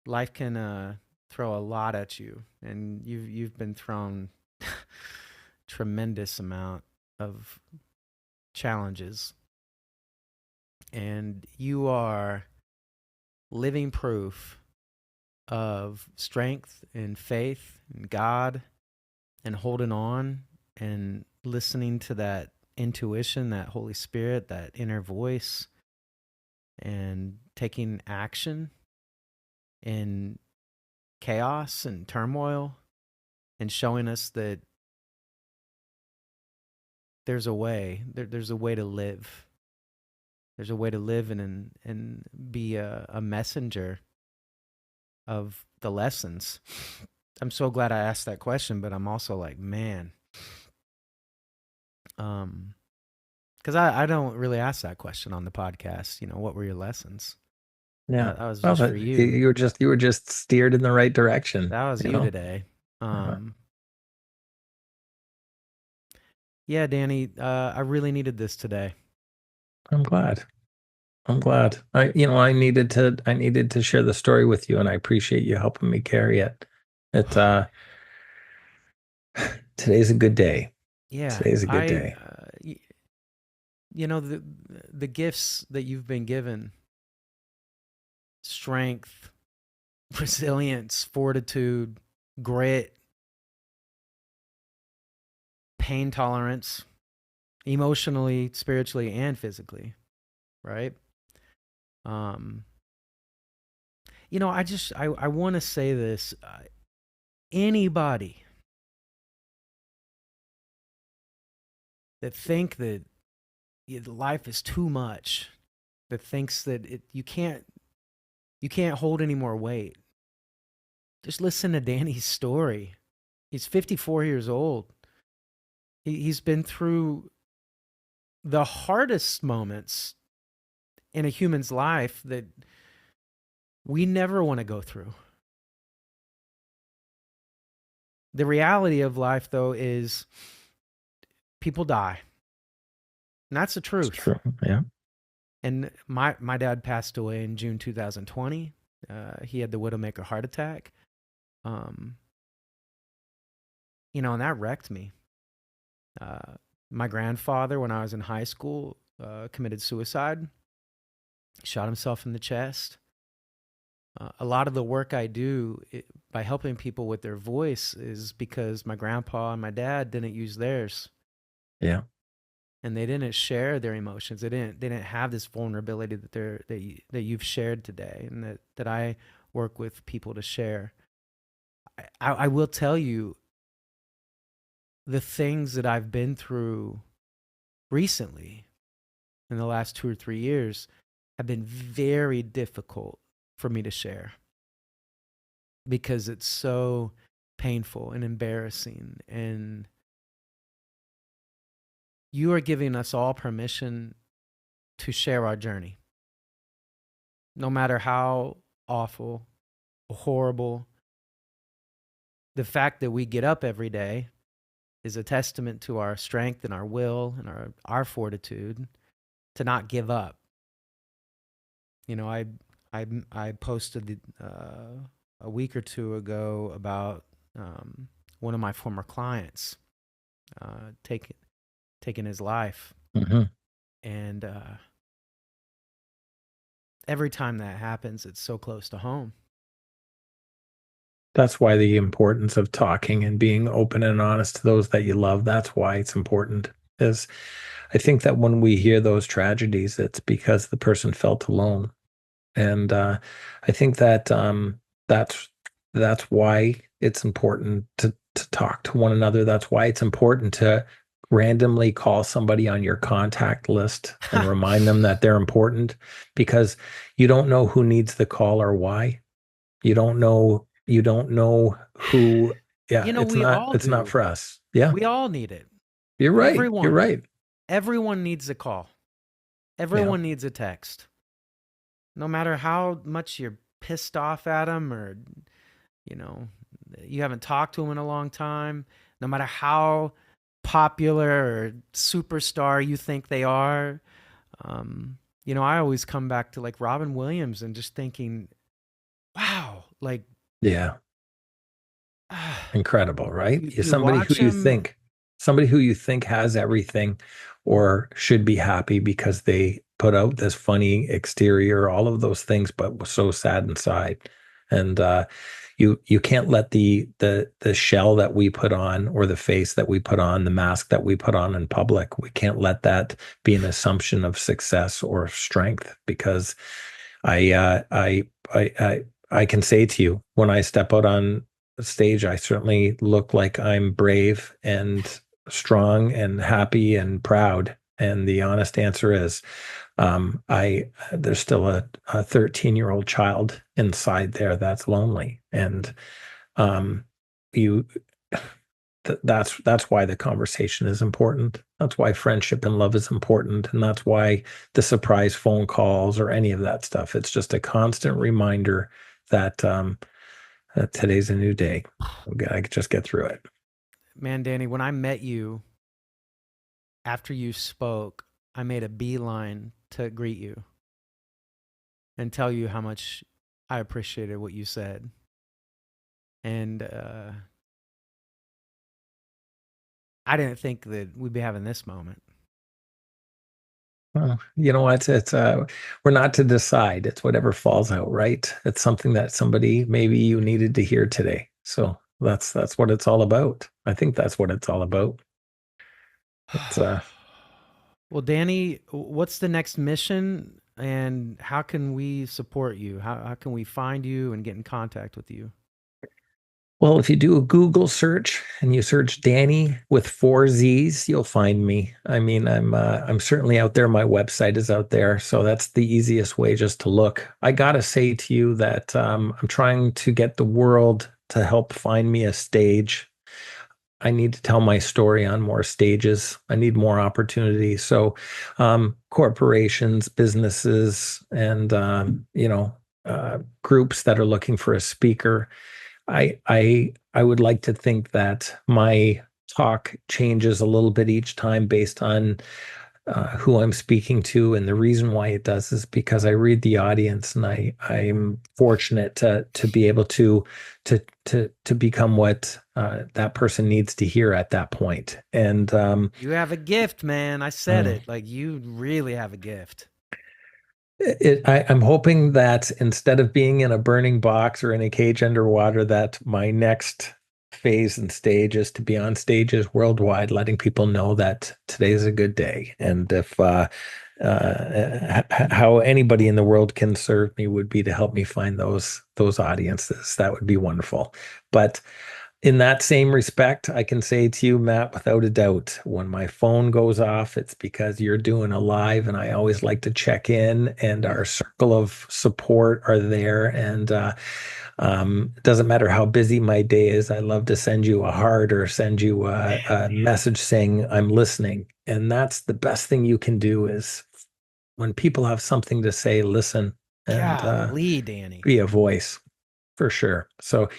life can throw a lot at you, and you've been thrown tremendous amount of challenges, and you are living proof of strength and faith in God and holding on and listening to that intuition, that Holy Spirit, that inner voice, and taking action in chaos and turmoil, and showing us that there's a way. There's a way to live. There's a way to live and be a messenger of the lessons. I'm so glad I asked that question, but I'm also like, man, because I don't really ask that question on the podcast. What were your lessons? Yeah. That was Well, just for you. you were just steered in the right direction, That was you you know? today. Uh, Yeah, Danny, I really needed this today. I'm glad. I'm glad. I needed to share the story with you, and I appreciate you helping me carry it. It Today's a good day. Yeah, Today's a good day. the gifts that you've been given, strength, resilience, fortitude, grit, pain tolerance, emotionally, spiritually, and physically, right? Um, I want to say this. Anybody that think that life is too much, that thinks that you can't hold any more weight, just listen to Danny's story. He's 54 years old. He's been through the hardest moments in a human's life that we never want to go through. The reality of life, though, is people die. And that's the It's truth. true. Yeah. And my dad passed away in June 2020. He had the Widowmaker heart attack. Um, and that wrecked me. My grandfather, when I was in high school, committed suicide, shot himself in the chest. A lot of the work I do by helping people with their voice is because my grandpa and my dad didn't use theirs, Yeah. and they didn't share their emotions. They didn't have this vulnerability that you've shared today, and that I work with people to share. I will tell you, the things that I've been through recently in the last 2 or 3 years have been very difficult for me to share because it's so painful and embarrassing. And you are giving us all permission to share our journey, no matter how awful or horrible. The fact that we get up every day is a testament to our strength and our will and our fortitude to not give up. I posted a week or two ago about one of my former clients taking his life, Hmm. and every time that happens, it's so close to home. That's why the importance of talking and being open and honest to those that you love. That's why it's important. Is I think that when we hear those tragedies, it's because the person felt alone. And I think that that's that's why it's important to talk to one another. That's why it's important to randomly call somebody on your contact list and remind them that they're important, because you don't know who needs the call or why. You don't know who. Yeah, We all it's not do. for us. Yeah, We all need it. you're right. You're Everyone. right. Everyone needs a call. Yeah. Everyone needs a text. No matter how much you're pissed off at them, or, you know, you haven't talked to them in a long time, no matter how popular or superstar you think they are. I always come back to like Robin Williams and just thinking, wow, like, Yeah. Incredible, right? you, You're you watch him. somebody who you think has everything or should be happy because they put out this funny exterior, all of those things, but was so sad inside. And you can't let the shell that we put on, or the face that we put on, the mask that we put on in public, we can't let that be an assumption of success or strength, because I uh, I I can say to you, when I step out on stage, I certainly look like I'm brave and strong and happy and proud. And the honest answer is, I there's still a 13-year-old child inside there that's lonely, and um, you that's why the conversation is important. That's why friendship and love is important, and that's why the surprise phone calls or any of that stuff. It's just a constant reminder that today's a new day. We gotta just get through it. Man, Danny, when I met you after you spoke, I made a beeline to greet you and tell you how much I appreciated what you said. And I didn't think that we'd be having this moment. Well, you know what? It's we're not to decide. It's whatever falls out, right? It's something that somebody maybe you needed to hear today. So that's what it's all about. I think that's what it's all about. It's Well, Danny, what's the next mission, and how can we support you? How can we find you and get in contact with you? Well, if you do a Google search and you search Danny with four Z's, you'll find me. I mean, I'm certainly out there. My website is out there, so that's the easiest way just to look. I gotta say to you that I'm trying to get the world to help find me a stage. I need to tell my story on more stages. I need more opportunity. So, corporations, businesses, and groups that are looking for a speaker, I would like to think that my talk changes a little bit each time based on who I'm speaking to, and the reason why it does is because I read the audience, and I'm fortunate to be able to become what that person needs to hear at that point. And You have a gift, man. I said mm, it. Like, you really have a gift. I'm hoping that instead of being in a burning box or in a cage underwater, that my next phase and stage is to be on stages worldwide, letting people know that today is a good day. And if how anybody in the world can serve me would be to help me find those audiences. That would be wonderful. But in that same respect, I can say to you, Matt, without a doubt, when my phone goes off, it's because you're doing a live, and I always like to check in, and our circle of support are there. And it doesn't matter how busy my day is, I love to send you a heart or send you a message saying I'm listening. And that's the best thing you can do, is when people have something to say, listen and Golly, Danny. be a voice. For sure. So,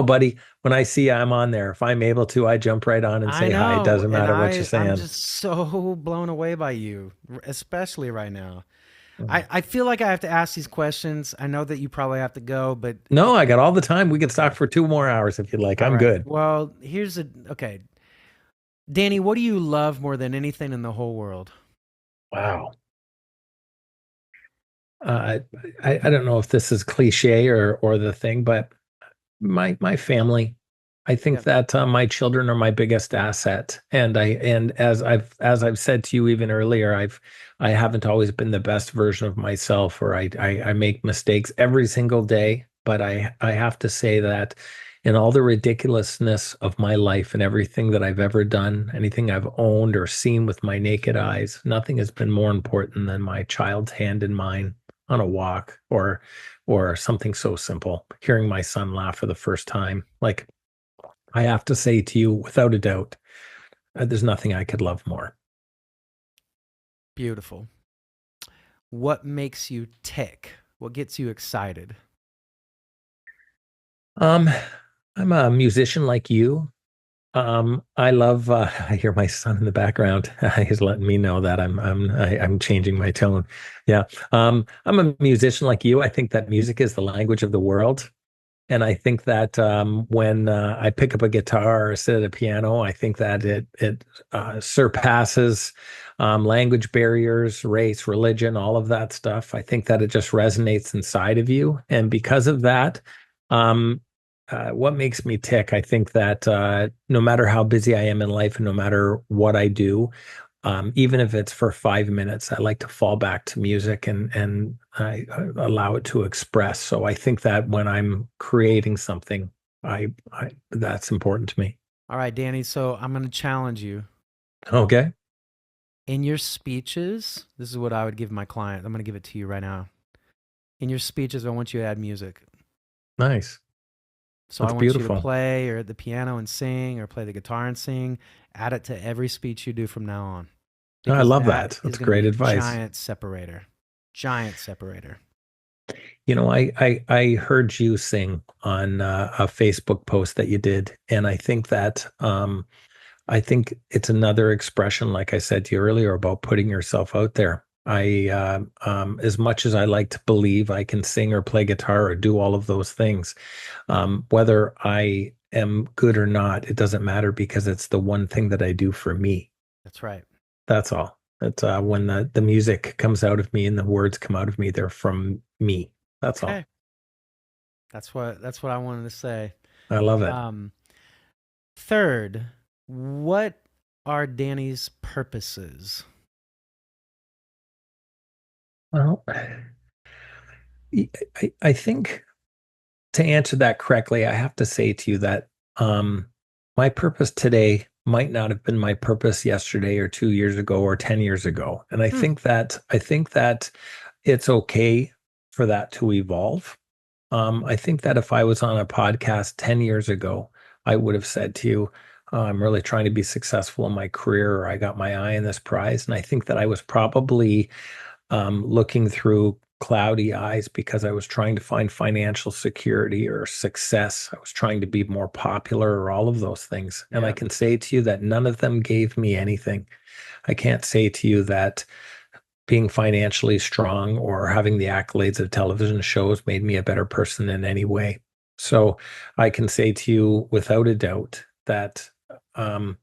buddy, when I see I'm on there, if I'm able to, I jump right on and I say hi. It know, doesn't and matter what you're I'm saying. just so blown away by you, especially right now. Mm. I feel like I have to ask these questions. I know that you probably have to go, but No, I got all the time. We could talk for 2 more hours if you'd like. all I'm right. good. Well, okay. Danny, what do you love more than anything in the whole world? Wow. Uh, I don't know if this is cliche or the thing, but my family. I think Yep. that my children are my biggest asset, and as I've said to you even earlier, I haven't always been the best version of myself, or I make mistakes every single day. But I have to say that in all the ridiculousness of my life and everything that I've ever done, anything I've owned or seen with my naked eyes, nothing has been more important than my child's hand in mine on a walk or something so simple, hearing my son laugh for the first time. Like I have to say to you, without a doubt, there's nothing I could love more. Beautiful. What makes you tick? What gets you excited? Um, I'm a musician like you. I love I hear my son in the background. He's letting me know that I'm changing my tone. Yeah. I'm a musician like you. I think that music is the language of the world. And I think that when I pick up a guitar or sit at a piano, I think that it surpasses language barriers, race, religion, all of that stuff. I think that it just resonates inside of you, and because of that, um, what makes me tick? I think that no matter how busy I am in life, and no matter what I do, even if it's for 5 minutes, I like to fall back to music and I allow it to express. So I think that when I'm creating something, I that's important to me. All right, Danny. So I'm going to challenge you. Okay, In your speeches, this is what I would give my client. I'm going to give it to you right now. In your speeches, I want you to add music. nice. So I That's want you to beautiful. play or the piano and sing or play the guitar and sing. Add it to every speech you do from now on I because love that that. is That's going to great be a advice. giant separator. Giant separator. I heard you sing on a Facebook post that you did, and I think that I think it's another expression, like I said to you earlier, about putting yourself out there. As much as I like to believe I can sing or play guitar or do all of those things, whether I am good or not, it doesn't matter because it's the one thing that I do for me. That's right. That's all. It's when the music comes out of me and the words come out of me, they're from me. That's all. Okay. That's what I wanted to say. I love it. Um, Third, what are Danny's purposes? Well, I think to answer that correctly, I have to say to you that um, my purpose today might not have been my purpose yesterday or 2 years ago or 10 years ago. And Hmm. I think that it's okay for that to evolve. I think that if I was on a podcast 10 years ago, I would have said to you, I'm really trying to be successful in my career, or I got my eye on this prize. And I think that I was probably looking through cloudy eyes because I was trying to find financial security or success. I was trying to be more popular or all of those things. And I Yeah. can say to you that none of them gave me anything. I can't say to you that being financially strong or having the accolades of television shows made me a better person in any way. So I can say to you without a doubt that um,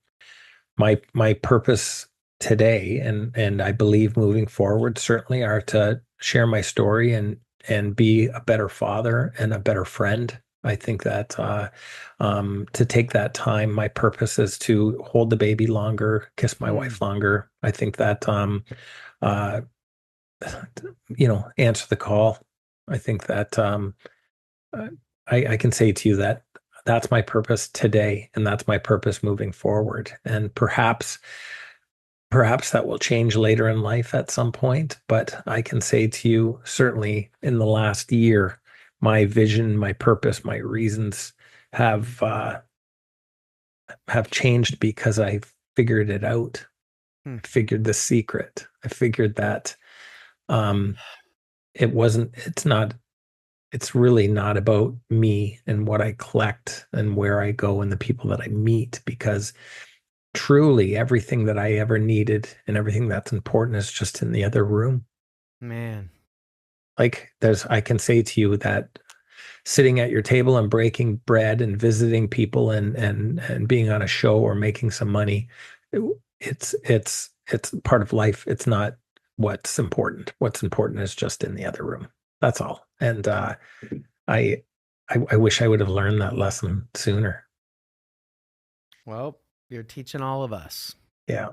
my purpose today and I believe moving forward certainly are to share my story and be a better father and a better friend. I think that to take that time, my purpose is to hold the baby longer, kiss my Hmm. wife longer. I think that uh, answer the call. I think that uh, I can say to you that that's my purpose today, and that's my purpose moving forward. And perhaps that will change later in life at some point. But I can say to you, certainly in the last year, my vision, my purpose, my reasons have have changed because I figured it out. Hmm. I figured the secret. I figured that um, it wasn't. It's really not about me and what I collect and where I go and the people that I meet because truly everything that I ever needed and everything that's important is just in the other room. Man. Like I can say to you that sitting at your table and breaking bread and visiting people and being on a show or making some money, it- it's part of life. It's not what's important. What's important is just in the other room. That's all. And I, I wish I would have learned that lesson sooner. Well, you're teaching all of us. Yeah.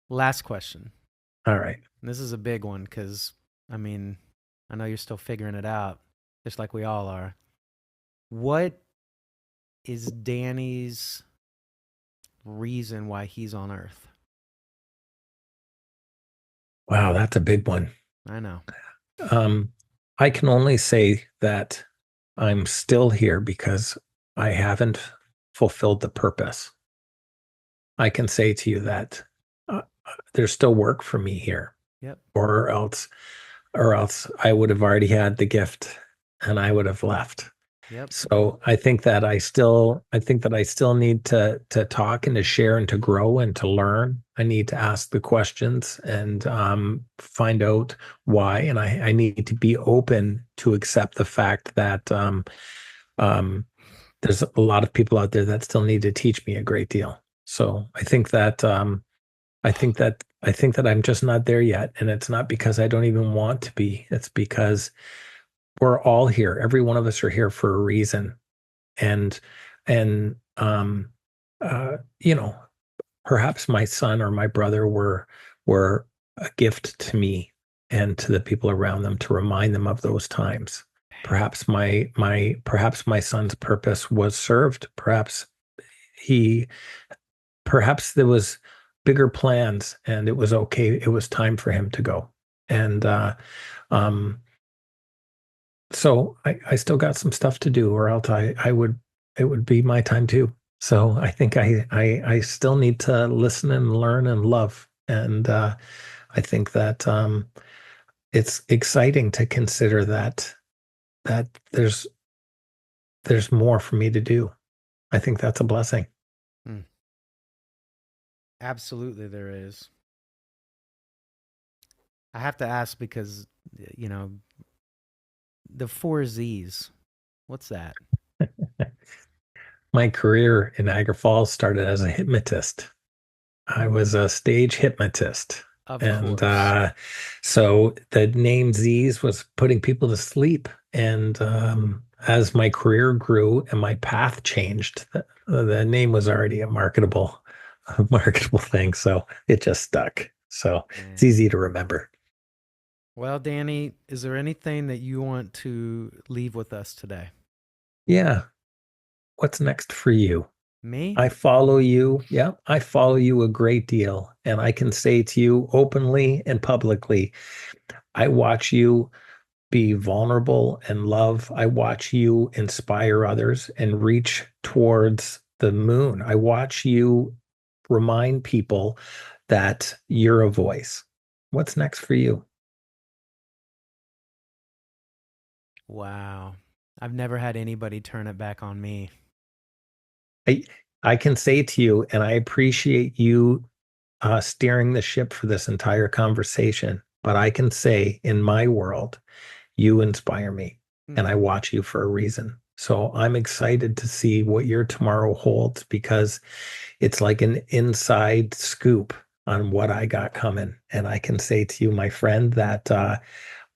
Last question. All right. And this is a big one because, I mean, I know you're still figuring it out. just like we all are. What is Danny's reason why he's on Earth? Wow, that's a big one. I know. Um, I can only say that I'm still here because I haven't fulfilled the purpose. I can say to you that there's still work for me here, Yep. or else I would have already had the gift and I would have left. Yep. So I think that I still need to talk and to share and to grow and to learn. I need to ask the questions and find out why. And I need to be open to accept the fact that um, there's a lot of people out there that still need to teach me a great deal. So I think that I'm just not there yet. And it's not because I don't even want to be. It's because we're all here. Every one of us are here for a reason. And and you know, perhaps my son or my brother were a gift to me and to the people around them to remind them of those times. Perhaps my son's purpose was served. He perhaps there was bigger plans and it was okay. It was time for him to go. And um so I still got some stuff to do, or else I would it would be my time too. So I think I still need to listen and learn and love. And I think that it's exciting to consider that there's more for me to do. I think that's a blessing. Mm, absolutely, there is. I have to ask because, you know, the four Z's. What's that? My career in Niagara Falls started as a hypnotist. I was a stage hypnotist. Of And course. so the name Z's was putting people to sleep. And as my career grew and my path changed, the name was already a marketable thing. So it just stuck. So it's Man. easy to remember. Well, Danny, is there anything that you want to leave with us today? Yeah. What's next for you? Me? I follow you. Yeah, I follow you a great deal. And I can say to you openly and publicly, I watch you be vulnerable and love. I watch you inspire others and reach towards the moon. I watch you remind people that you're a voice. What's next for you? Wow. I've never had anybody turn it back on me. I I can say to you, and I appreciate you steering the ship for this entire conversation, but I can say in my world, you inspire me and Hmm. I watch you for a reason. So I'm excited to see what your tomorrow holds because it's like an inside scoop on what I got coming. And I can say to you, my friend, that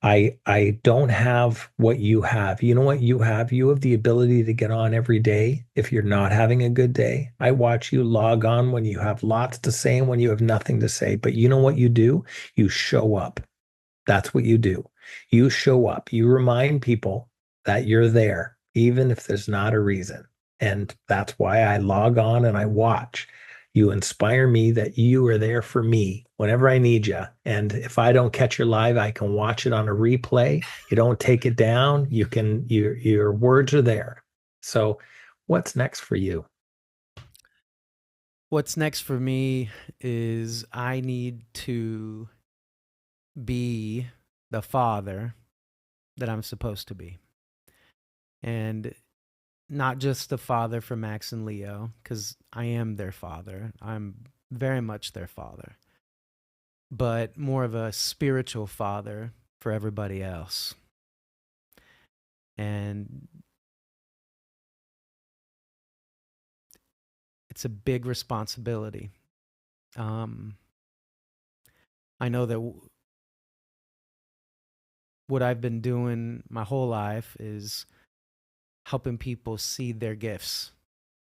I don't have what you have. You know what you have? You have the ability to get on every day if you're not having a good day. I watch you log on when you have lots to say and when you have nothing to say. But you know what you do? You show up. That's what you do. You show up. You remind people that you're there, even if there's not a reason. And that's why I log on and I watch. You inspire me that you are there for me whenever I need you. And if I don't catch your live, I can watch it on a replay. You don't take it down. Your words are there. So what's next for you? What's next for me is I need to be the father that I'm supposed to be. And not just the father for Max and Leo, because I am their father. I'm very much their father, but more of a spiritual father for everybody else. And it's a big responsibility. Um, I know that what I've been doing my whole life is helping people see their gifts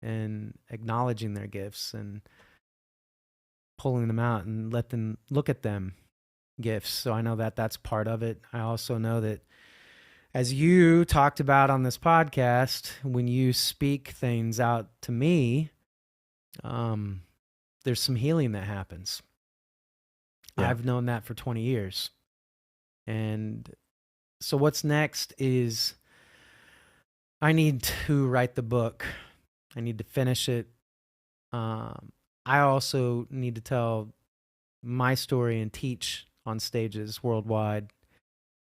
and acknowledging their gifts and pulling them out and let them look at them gifts. So I know that that's part of it. I also know that as you talked about on this podcast, when you speak things out to me, um, there's some healing that happens. Yeah. I've known that for 20 years. And so what's next is I need to write the book. I need to finish it. I also need to tell my story and teach on stages worldwide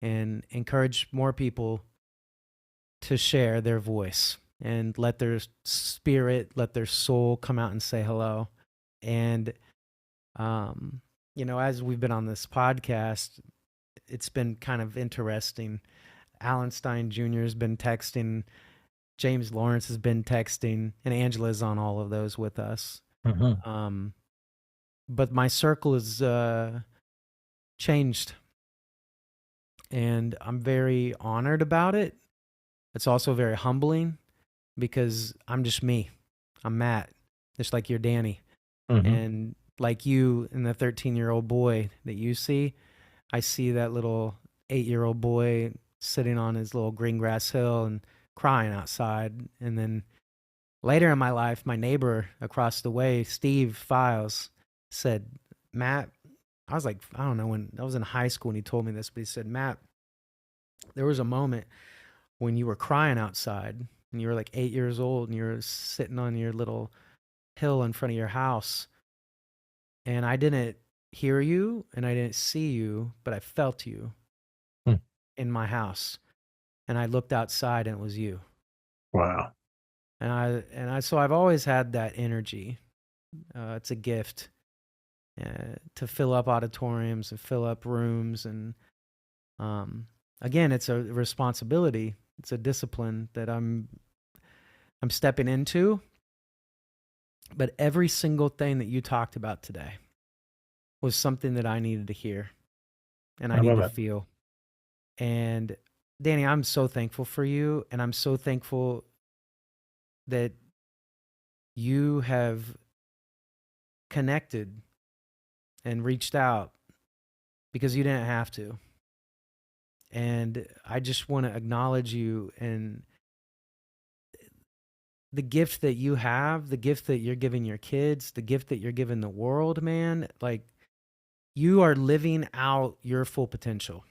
and encourage more people to share their voice and let their spirit, let their soul come out and say hello. And, um, as we've been on this podcast, it's been kind of interesting. Alan Stein Jr. has been texting, James Lawrence has been texting, and Angela's on all of those with us. Hmm. Um, but my circle is changed, and I'm very honored about it. It's also very humbling because I'm just me. I'm Matt, just like you're Danny. Hmm. And like you and the 13-year-old boy that you see, I see that little 8-year-old boy sitting on his little green grass hill and crying outside. And then later in my life, my neighbor across the way, Steve Files, said, Matt, I was like, I don't know, when I was in high school and he told me this, but he said, Matt, there was a moment when you were crying outside and you were like 8 years old and you were sitting on your little hill in front of your house. And I didn't hear you and I didn't see you, but I felt you Hmm. in my house. And I looked outside and it was you. Wow. So I've always had that energy. It's a gift to fill up auditoriums and fill up rooms. And again, it's a responsibility. It's a discipline that I'm stepping into. But every single thing that you talked about today was something that I needed to hear and I I need love to it. feel. And Danny, I'm so thankful for you. And I'm so thankful that you have connected and reached out because you didn't have to. And I just want to acknowledge you and the gift that you have, the gift that you're giving your kids, the gift that you're giving the world, man. Like, you are living out your full potential.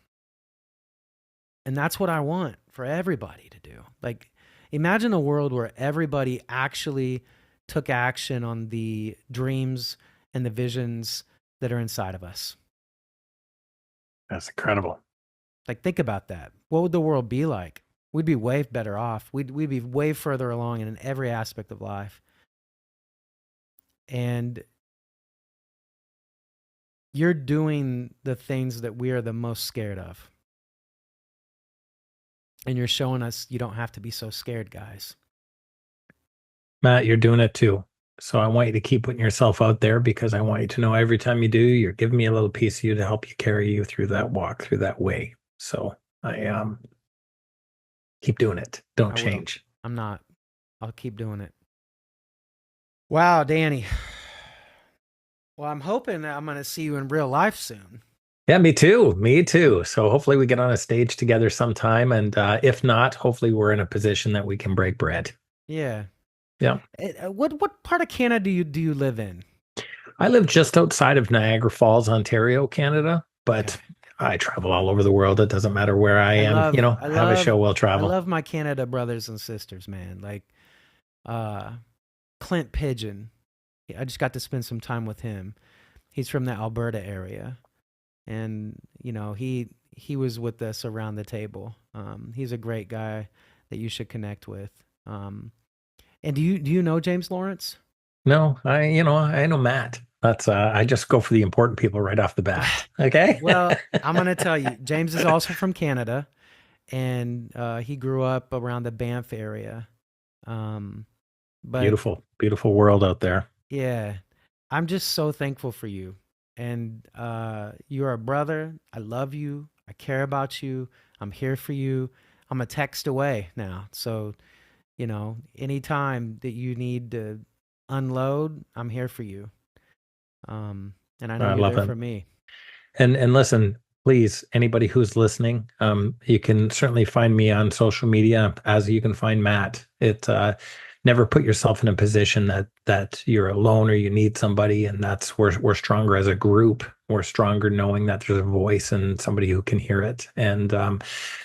And that's what I want for everybody to do. Like, imagine a world where everybody actually took action on the dreams and the visions that are inside of us. That's incredible. Like, think about that. What would the world be like? We'd be way better off. We'd be way further along in every aspect of life. And you're doing the things that we are the most scared of. And you're showing us you don't have to be so scared, guys. Matt, you're doing it too. So I want you to keep putting yourself out there because I want you to know every time you do, you're giving me a little piece of you to help you carry you through that walk, through that way. So I keep doing it. Don't I will. change. I'm not. I'll keep doing it. Wow, Danny. Well, I'm hoping that I'm going to see you in real life soon. Yeah, me too. Me too. So hopefully we get on a stage together sometime. And if not, hopefully we're in a position that we can break bread. Yeah. Yeah. What part of Canada do you live in? I live just outside of Niagara Falls, Ontario, Canada, Okay. but I travel all over the world. It doesn't matter where I I am. love I Have a love show, we'll I travel. love my Canada brothers and sisters, man. Like uh Clint Pigeon. I just got to spend some time with him. He's from the Alberta area. And he was with us around the table. He's a great guy that you should connect with. And do you know James Lawrence? No, I know Matt. That's I just go for the important people right off the bat. Okay. Well, I'm gonna tell you, James is also from Canada, and he grew up around the Banff area. Um, but Beautiful, beautiful world out there. yeah, I'm just so thankful for you, and you're a brother. I love you. I care about you. I'm here for you. I'm a text away now, so anytime that you need to unload, I'm here for you. And I know I you're love there it. for me. And listen, please, anybody who's listening, you can certainly find me on social media as you can find Matt. Never put yourself in a position that you're alone or you need somebody, and that's we're stronger as a group. We're stronger knowing that there's a voice and somebody who can hear it. And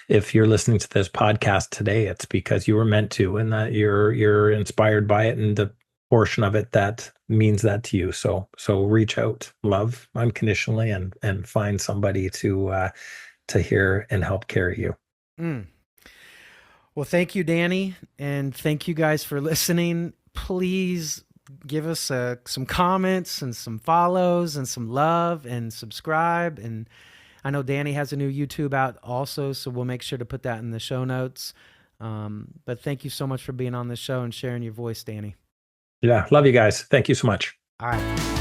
if you're listening to this podcast today, it's because you were meant to, and that you're inspired by it, and the portion of it that means that to you. So reach out, love unconditionally, and find somebody to hear and help carry you. Mm. Well, thank you, Danny, and thank you guys for listening. Please give us some comments and some follows and some love and subscribe. And I know Danny has a new YouTube out also, so we'll make sure to put that in the show notes. But thank you so much for being on the show and sharing your voice, Danny. Yeah, love you guys. Thank you so much. All right.